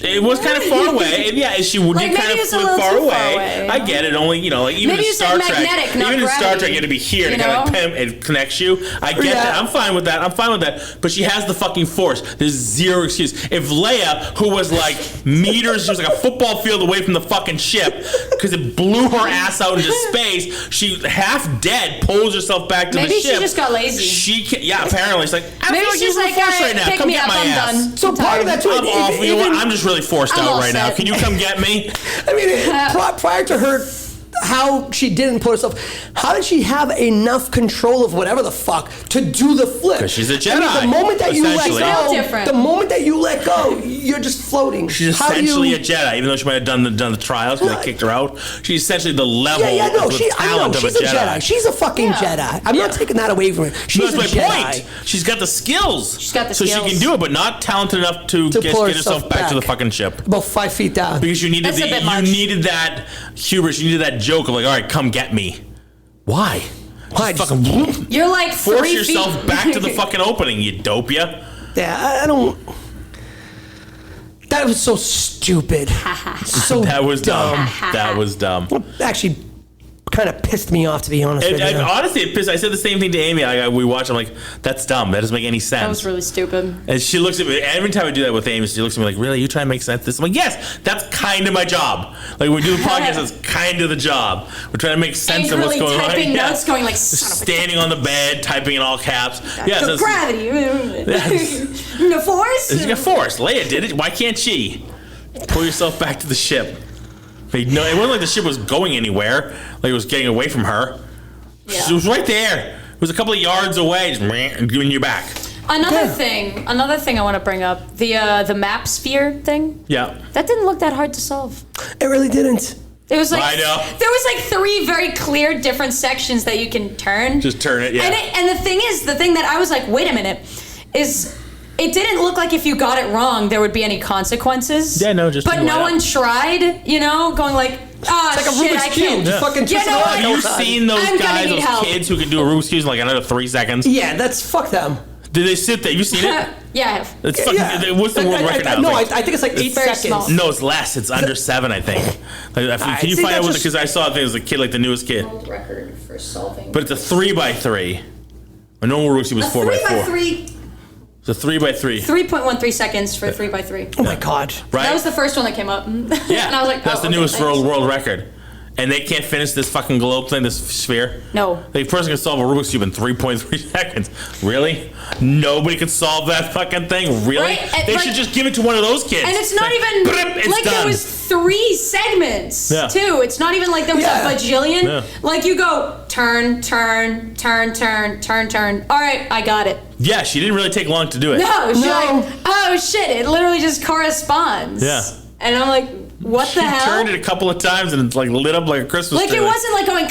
It was kind of far away. And yeah, she did maybe kind of it's a flip little far too away. far away, I get it. Only, like even Maybe in it's Star like Trek, magnetic, not even in Star gravity, Trek, you had to be here to you kind of know? like it connects you. I get Yeah. that. I'm fine with that. But she has the fucking Force. There's zero excuse. If Leia, who was like meters, she was like a football field away from the fucking ship because it blew her ass out into space, she half dead pulls herself back to Maybe the she ship. just got lazy. apparently she's like, I Maybe feel like she's using like, the Force "Alright, right now. pick Come me get up, my I'm ass. done." So part of that too. I'm awful. You know what? I'm just really forced I'm out all right now. set. Can you come get me? I mean, prior to her, how she didn't put herself, how did she have enough control of whatever the fuck to do the flip? 'Cause she's a I mean, Jedi, the moment that you let essentially. go, Real different. the moment that you let go, you're just floating. She's How do essentially you- a Jedi, even though she might have done the trials because they kicked her out. She's essentially the level Yeah, no, of the I know, talent of she's a Jedi. She's a fucking Yeah. Jedi. I'm not taking that away from her. She's That's a my Jedi. point. She's got the skills. She's got the so skills. she can do it, but not talented enough to To get pull herself herself back to the back. fucking ship. About 5 feet down. Because you needed That's a bit much. that hubris, you needed that joke of like, all right, come get me. Why? Why? Just fucking whoop. You're like Force 3 yourself feet. back to the fucking opening, you dope ya. Yeah, I don't. That was so stupid. So That was dumb. dumb. That was dumb. Actually, kind of pissed me off, to be honest with you. Honestly, it pissed. I said the same thing to Amy. We watched. I'm like, that's dumb. That doesn't make any sense. That was really stupid. And she looks at me every time I do that with Amy. She looks at me like, "Really? You trying to make sense of this?" I'm like, "Yes, that's kind of my job. Like when we do the podcast, that's kind of the job. We're trying to make sense of what's Angrily going on." typing Yeah. notes, going like, "Son of a Standing on the bed, typing in all caps. Yes, the that's gravity, the force." She's got Force. Leia did it. Why can't she? Pull yourself back to the ship. But no, it wasn't like the ship was going anywhere. Like it was getting away from her. Yeah. It was right there. It was a couple of yards away, just giving you back. Another thing I want to bring up, the map sphere thing. Yeah. That didn't look that hard to solve. It really didn't. It was like I know. there was like 3 very clear different sections that you can turn. Just turn it, yeah. And the thing that I was like, wait a minute, is it didn't look like if you got it wrong there would be any consequences. Yeah, no, just But light no up. one tried, going like, ah, It's like a shit, Rubik's I Cube. can't. Just fucking twist You it know around what? the Have whole you time. seen those I'm gonna guys, need those help. kids who can do a Rubik's Cube in like another 3 seconds? Yeah, that's fuck them. Did they sit there? Have you seen it? Yeah, I have. It's fucking, Yeah. What's the world record now? No, Like- I think it's like 8 very seconds. small. no, it's less. It's under 7, I think. Can you see, find out that's what? just- Because I saw it as a kid, like the newest kid. World record for solving. But it's a 3x3. A normal Rubik's Cube was 4x4. 3x3. It's a 3x3. 3.13 seconds for 3x3. Oh my god. Right? That was the first one that came up. Yeah, And I was like, that's oh, the okay, newest thanks. world record. And they can't finish this fucking globe thing, this sphere. No. The person can solve a Rubik's Cube in 3.3 seconds. Really? Nobody can solve that fucking thing? Really? Right, and They like- should just give it to one of those kids. And it's not Like, even "Brip, it's like done." there was 3 segments Yeah. too. It's not even like there was Yeah. a bajillion. Yeah. Like you go turn, turn, turn, turn, turn, turn. All right, I got it. Yeah, she didn't really take long to do it. No, she's No. like, oh shit, it literally just corresponds. Yeah. And I'm like, what She the hell? turned it a couple of times and it's like lit up like a Christmas Like tree. it wasn't like going,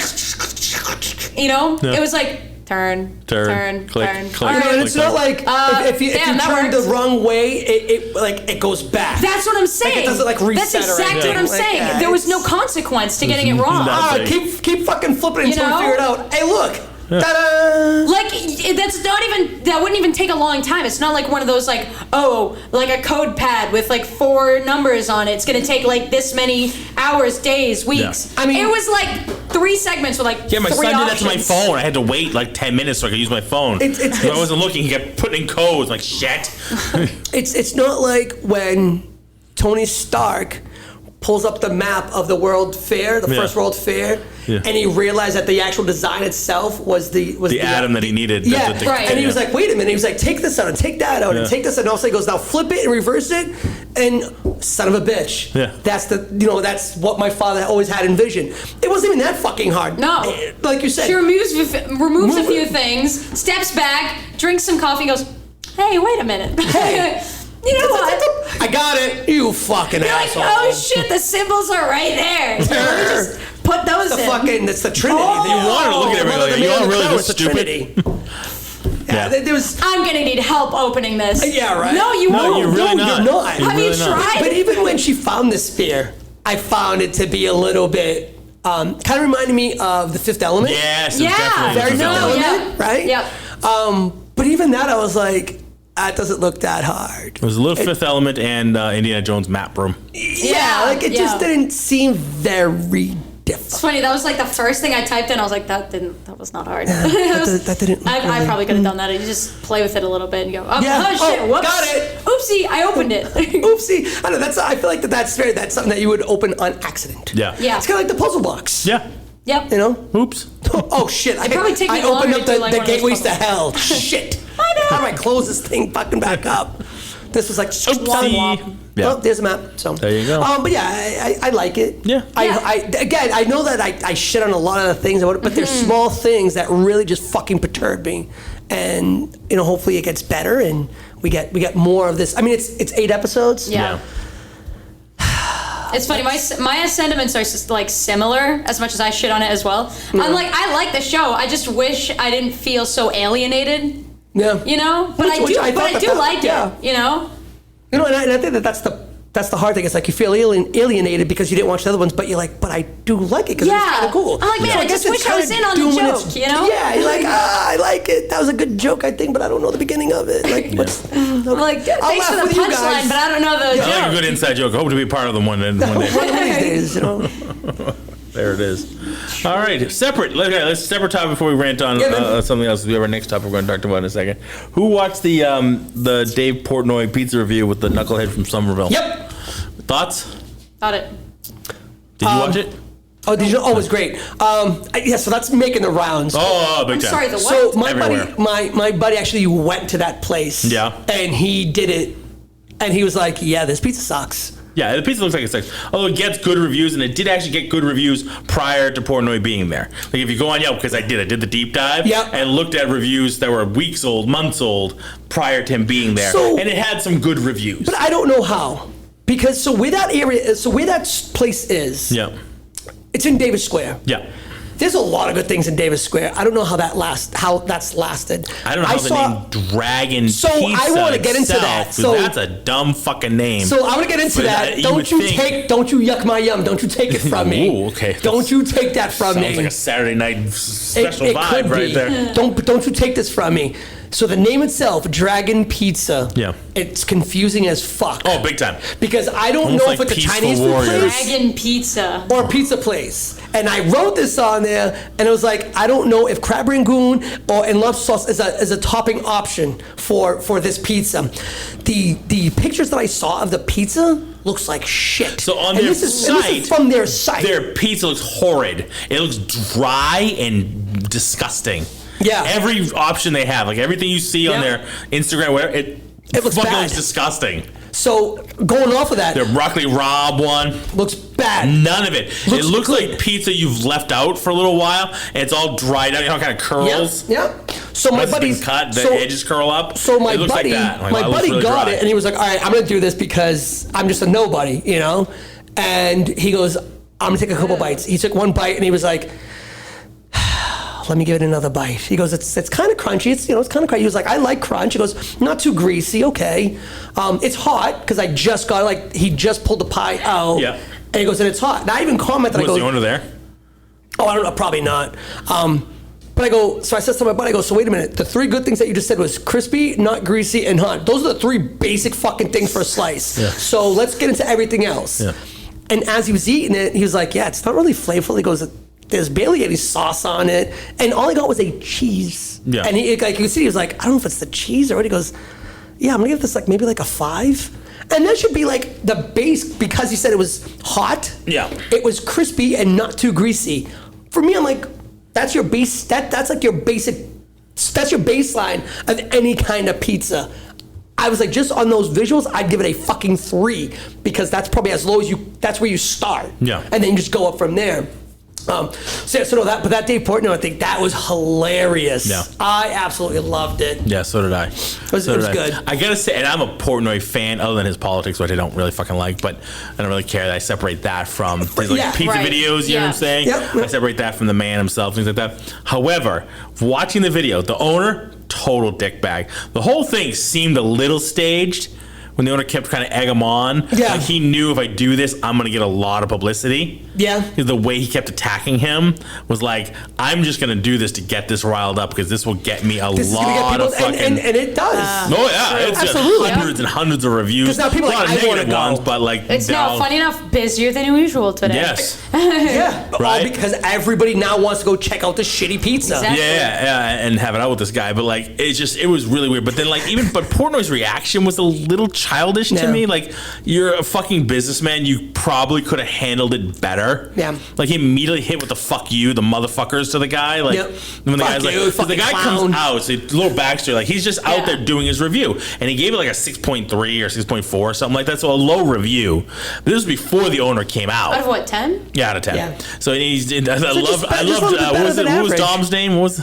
Yeah. it was like turn, Turn, turn, click, turn. click. All You know, right. and it's not like if you damn, that turn the worked. wrong way, it goes back. That's what I'm saying. it doesn't, like, reset That's or exactly anything. what I'm Like, saying. yeah, there was no it's- consequence to getting it wrong. no- Ah, Nothing. keep fucking flipping until You know? we figure it out. Hey, look, Ta-da! Like, that wouldn't even take a long time. It's not like one of those, like a code pad with like 4 numbers on it. It's going to take like this many hours, days, weeks. Yeah. I mean, it was like 3 segments with like my 3 son did that to my options. phone. I had to wait like 10 minutes so I could use my phone. If I wasn't looking, he kept putting in codes. Like, shit. It's not like when Tony Stark pulls up the map of the World Fair, the first World Fair, and he realized that the actual design itself was the atom that he needed. Yeah, right. And he was like, wait a minute. He was like, take this out and take that out and take this out. And also he goes, now flip it and reverse it. And son of a bitch. Yeah. That's what my father always had envisioned. It wasn't even that fucking hard. No. Like you said. She removes a few things, steps back, drinks some coffee, goes, hey, wait a minute. Hey. You know what? I got it. You fucking You're like, asshole. oh shit, the symbols are right there. So let me just put those in. It's the Trinity. Oh. You wanted to look at everything like, you all really this the stupid? Trinity. Yeah. There was. I'm gonna need help opening this. Yeah, right. No, you won't. you're really No, not. you're not. You're Have you really not. tried? But even when she found the spear, I found it to be a little bit, kind of reminded me of The Fifth Element. Yes, Yeah. definitely. Very the Fifth film. Element, right? Yep. But even that, I was like, that doesn't look that hard. It was a little Fifth Element and Indiana Jones map room. Yeah, like it just didn't seem very It's different. funny, that was like the first thing I typed in. I was like, that was not hard. That didn't. I probably could have done that. You just play with it a little bit and go, oh, Yeah. oh shit, Oh, whoops. got it. Oopsie, I opened it. Oopsie. I know I feel like that's something that you would open on accident. Yeah. Yeah. It's kind of like the puzzle box. Yeah. Yep. You know? Oops. Oh shit! probably take me I opened longer up to do, the like, one of those gateways to puzzles. hell. Shit! I know. How do I close this thing fucking back up? This was like Oopsie. Yeah. Oh, there's a map. So There you go. But yeah, I like it. Yeah. I know that I shit on a lot of the things, but there's small things that really just fucking perturb me, and hopefully it gets better and we get more of this. I mean, it's 8 episodes. Yeah. It's funny. My sentiments are just like similar as much as I shit on it as well. I'm like, I like the show. I just wish I didn't feel so alienated. Yeah. But I do like yeah. it. And I think that's the hard thing. It's like you feel alienated because you didn't watch the other ones, but you're like, but I do like it because it's kind of cool. I'm like, man, I just wish I was in on the joke, Yeah, you're like, I like it. That was a good joke, I think, but I don't know the beginning of it. Like, I'm like, thanks for the punchline, but I don't know the I like a joke. good inside joke. I hope to be part of them one day. One of these days, There it is. All right, separate. Let's separate topic before we rant on something else. We have our next topic we're going to talk about in a second. Who watched the Dave Portnoy pizza review with the knucklehead from Somerville? Yep. Thoughts? Got it. Did you watch it? Oh, did you? Oh, it was great. So that's making the rounds. Oh, big I'm time. sorry, the So what? my buddy actually went to that place. Yeah. And he did it, and he was like, "Yeah, this pizza sucks." Yeah, the pizza looks like it sucks. Although it gets good reviews, and it did actually get good reviews prior to Portnoy being there. Like if you go on Yelp, because I did the deep dive and looked at reviews that were weeks old, months old prior to him being there, and it had some good reviews. But I don't know how, because where that place is, it's in Davis Square. Yeah. There's a lot of good things in Davis Square. I don't know how that's lasted. I don't know how the name Dragon Pizza I want to get into itself, that. 'cause So that's a dumb fucking name. So I want to get into that. Don't you yuck my yum. Don't you take it from me. Ooh, okay. Don't you take that from me. Sounds like a Saturday night special It vibe could right be. there. Don't you take this from me. So the name itself, Dragon Pizza. Yeah. It's confusing as fuck. Oh, big time. Because I don't Almost know like if it's a Peaceful Chinese food Warriors. place Dragon Pizza. or a pizza place. And I wrote this on there, and it was like, I don't know if crab rangoon or and lobster sauce is a topping option for this pizza. The pictures that I saw of the pizza looks like shit. So on and their this is site, from their site. their pizza looks horrid. It looks dry and disgusting. Yeah. Every option they have, like everything you see on their Instagram, where it looks fucking bad. looks disgusting. So going off of that, Their broccoli rabe one. looks bad. None of it. It looks good. like pizza you've left out for a little while, and it's all dried out. You know, how it kind of curls. Yeah. So my Once it's been buddy's cut, the edges curl up. So my it looks buddy, like that. Like, my wow, it looks buddy really got dry. it, and he was like, "All right, I'm gonna do this because I'm just a nobody, And he goes, "I'm gonna take a couple bites." He took one bite, and he was like, "Let me give it another bite." He goes, "It's kind of crunchy. It's kind of crunchy." He was like, "I like crunch." He goes, "Not too greasy, okay. It's hot because I just got he just pulled the pie out." Yeah. And he goes, "And it's hot." And I even commented. Was the owner there? Oh, I don't know. Probably not. But I go, so I said to my buddy, I go, so wait a minute. The 3 good things that you just said was crispy, not greasy, and hot. Those are the 3 basic fucking things for a slice. Yeah. So let's get into everything else. Yeah. And as he was eating it, he was like, yeah, it's not really flavorful. He goes, there's barely any sauce on it. And all I got was a cheese. Yeah. And he, like, you could see, he was like, I don't know if it's the cheese or what. He goes, yeah, I'm gonna give this like maybe like a 5. And that should be like the base, because he said it was hot. Yeah. It was crispy and not too greasy. For me, I'm like, that's your base, that's like your basic, that's your baseline of any kind of pizza. I was like, just on those visuals, I'd give it a fucking 3, because that's probably as low as that's where you start. Yeah. And then you just go up from there. But that Dave Portnoy, I think that was hilarious. Yeah. I absolutely loved it. Yeah, so did I. It was good. I gotta say, and I'm a Portnoy fan, other than his politics, which I don't really fucking like, but I don't really care. I separate that from his like pizza Right. videos, you know what I'm saying? Yep. I separate that from the man himself, things like that. However, watching the video, the owner, total dickbag. The whole thing seemed a little staged when the owner kept trying to egg him on. Yeah. Like he knew if I do this, I'm gonna get a lot of publicity. Yeah. The way he kept attacking him was like, I'm just gonna do this to get this riled up, because this will get me a This is gonna get lot people, of fucking. and it does. Oh yeah, it's Absolutely. got hundreds and hundreds of reviews. 'Cause now people a are lot like, of I wanna negative go. ones, but like It's now- funny enough, busier than usual today. Yes. Yeah, but all Right? because everybody now wants to go check out the shitty pizza. Exactly. Yeah, and have it out with this guy, but like it was really weird. But then like but Portnoy's reaction was a little childish to Yeah. me. Like, you're a fucking businessman, you probably could have handled it better. Yeah. Like he immediately hit with the "fuck you," the motherfuckers to the guy. Like Yep. when the Fuck guy's like, you, 'cause the fucking guy clown. comes out, so a little backstory. Like he's just out Yeah. there doing his review, and he gave it like a 6.3 or 6.4 or something like that. So a low review. But this was before the owner came out. Out of what, 10? Yeah, out of 10. Yeah. So he's. I just loved. a little bit What better was than it? What was average. Dom's name? What was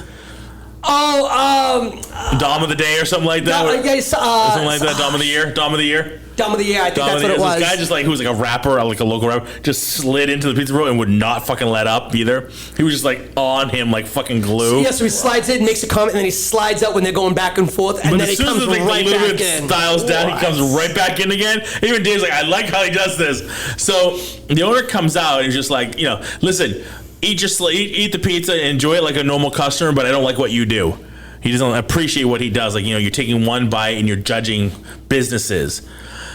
Oh, Dom of the day or something like that? Something like that. Dom of the year. Dom of the year. Dumb of the year. I think Dom that's of the what year. it was. This guy just like who was like a rapper, like a local rapper, just slid into the pizza roll and would not fucking let up either. He was just like on him like fucking glue. Yeah, so he slides in, makes a comment, and then he slides out when they're going back and forth, and But then as he soon as comes the right back lubricant in. styles down, he comes right back in again. Even Dave's like, I like how he does this. So the owner comes out and he's just like, listen, eat the pizza and enjoy it like a normal customer, but I don't like what you do. He doesn't appreciate what he does. Like, you're taking one bite and you're judging businesses.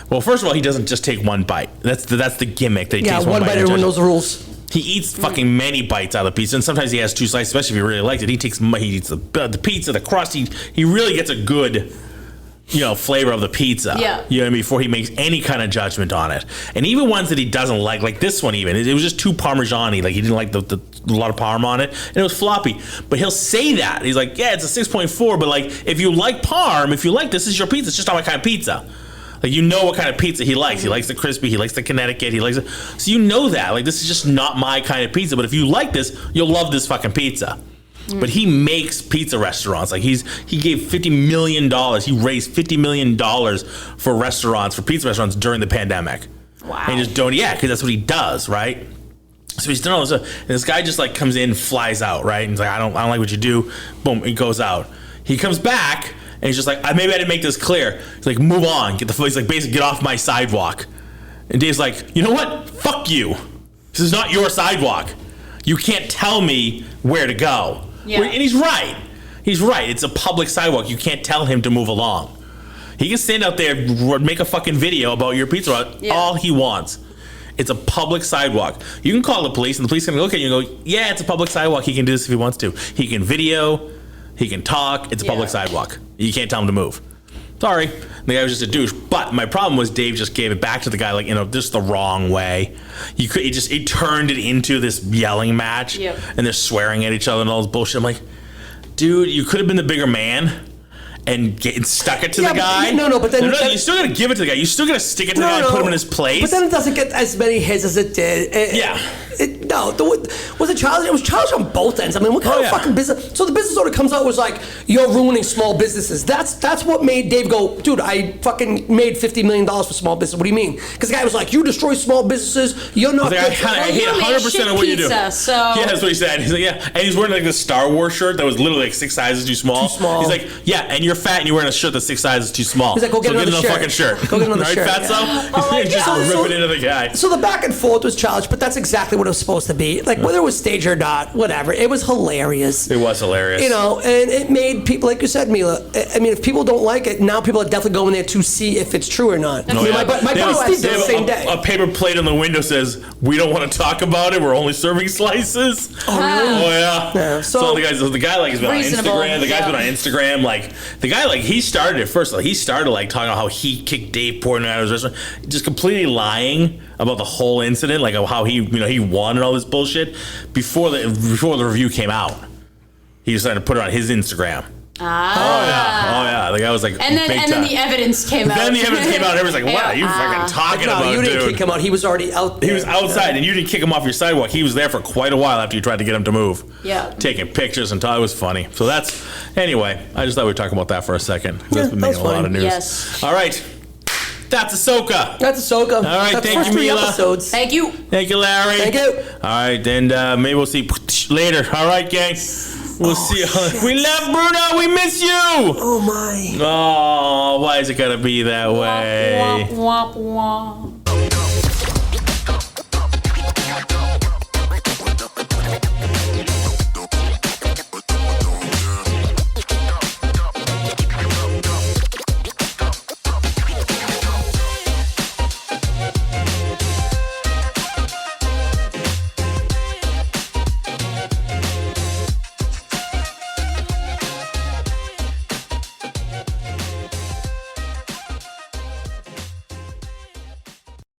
Well, first of all, he doesn't just take one bite. That's the gimmick that he takes one bite, and everyone judges. knows the rules. He eats fucking many bites out of the pizza, and sometimes he has 2 slices, especially if he really likes it. He eats the pizza, the crust. He really gets a good, flavor of the pizza. Yeah. You know what I mean? Before he makes any kind of judgment on it. And even ones that he doesn't like this one even, it was just too Parmesan-y. Like, he didn't like the a lot of parm on it, and it was floppy. But he'll say that. He's like, yeah, it's a 6.4, but like, if you like parm, if you like this is your pizza. It's just not my kind of pizza. Like, what kind of pizza he likes. He likes the crispy. He likes the Connecticut. He likes it. So you know that. Like, this is just not my kind of pizza. But if you like this, you'll love this fucking pizza. But he makes pizza restaurants. Like, he gave $50 million. He raised $50 million for pizza restaurants during the pandemic. Wow. And just because that's what he does, right? So he's done all this stuff. And this guy just like comes in, flies out, right? And he's like, I don't like what you do. Boom, he goes out. He comes back. And he's just like, maybe I didn't make this clear. He's like, move on. He's like, basically, get off my sidewalk. And Dave's like, you know what? Fuck you. This is not your sidewalk. You can't tell me where to go. Yeah. And he's right. He's right. It's a public sidewalk. You can't tell him to move along. He can stand out there, make a fucking video about your pizza, all he wants. It's a public sidewalk. You can call the police, and the police can look at you and go, yeah, it's a public sidewalk. He can do this if he wants to. He can video. He can talk. It's a public sidewalk. You can't tell him to move. Sorry. The guy was just a douche. But my problem was Dave just gave it back to the guy like, just the wrong way. He turned it into this yelling match. Yep. And they're swearing at each other and all this bullshit. I'm like, dude, you could have been the bigger man and stuck it to the guy. But then you still got to give it to the guy. You still got to stick it to the guy and put him in his place. But then it doesn't get as many hits as it did. Was it challenge? It was challenge on both ends. I mean, what kind of fucking business? So the business owner comes out was like, "You're ruining small businesses." That's what made Dave go, "Dude, I fucking made $50 million for small business." What do you mean? Because the guy was like, "You destroy small businesses. You're not." I hate 100% of what you do. So yeah, that's what he said. He's like, yeah, and he's wearing like the Star Wars shirt that was literally like 6 sizes too small. He's like, yeah, and you're fat and you're wearing a shirt that's 6 sizes too small. He's like, go get another shirt. fucking shirt. Go get another right, shirt. Fatso? He's just ripping into the guy. So the back and forth was challenged, but that's exactly what it was supposed to be. Like, whether it was staged or not, whatever. It was hilarious. It was hilarious. You know, and it made people, like you said, Mila, I mean, if people don't like it, now people are definitely going there to see if it's true or not. Oh, yeah. My buddy Steve did the same day. A paper plate on the window says, "We don't want to talk about it. We're only serving slices." Oh, really? Oh, yeah. So the guy like has been on Reasonable, Instagram. The guy's yeah. been on Instagram. Like the guy, like he started it first. Like he started like talking about how he kicked Dave Portnoy out of his restaurant, just completely lying about the whole incident, like how he won and all this bullshit before the review came out. He decided to put it on his Instagram. Oh yeah. The guy was like, and then the evidence came out. Then the evidence came out. Everyone's like, "What are you fucking talking about, you dude?" didn't kick him out. He was already out there. He was outside, and you didn't kick him off your sidewalk. He was there for quite a while after you tried to get him to move. Yeah. Taking pictures and it was funny. So anyway, I just thought we'd talk about that for a second. That's been that's making a lot funny. of news. Yes. All right. That's Ahsoka. That's Ahsoka. All right, That's thank the first you, 3 Mila. episodes. Thank you. Thank you, Larry. Thank you. All right, then maybe we'll see later. All right, gang. We'll see you. We love Bruno. We miss you. Oh, my. Oh, why is it gotta be that way? Womp, womp, womp.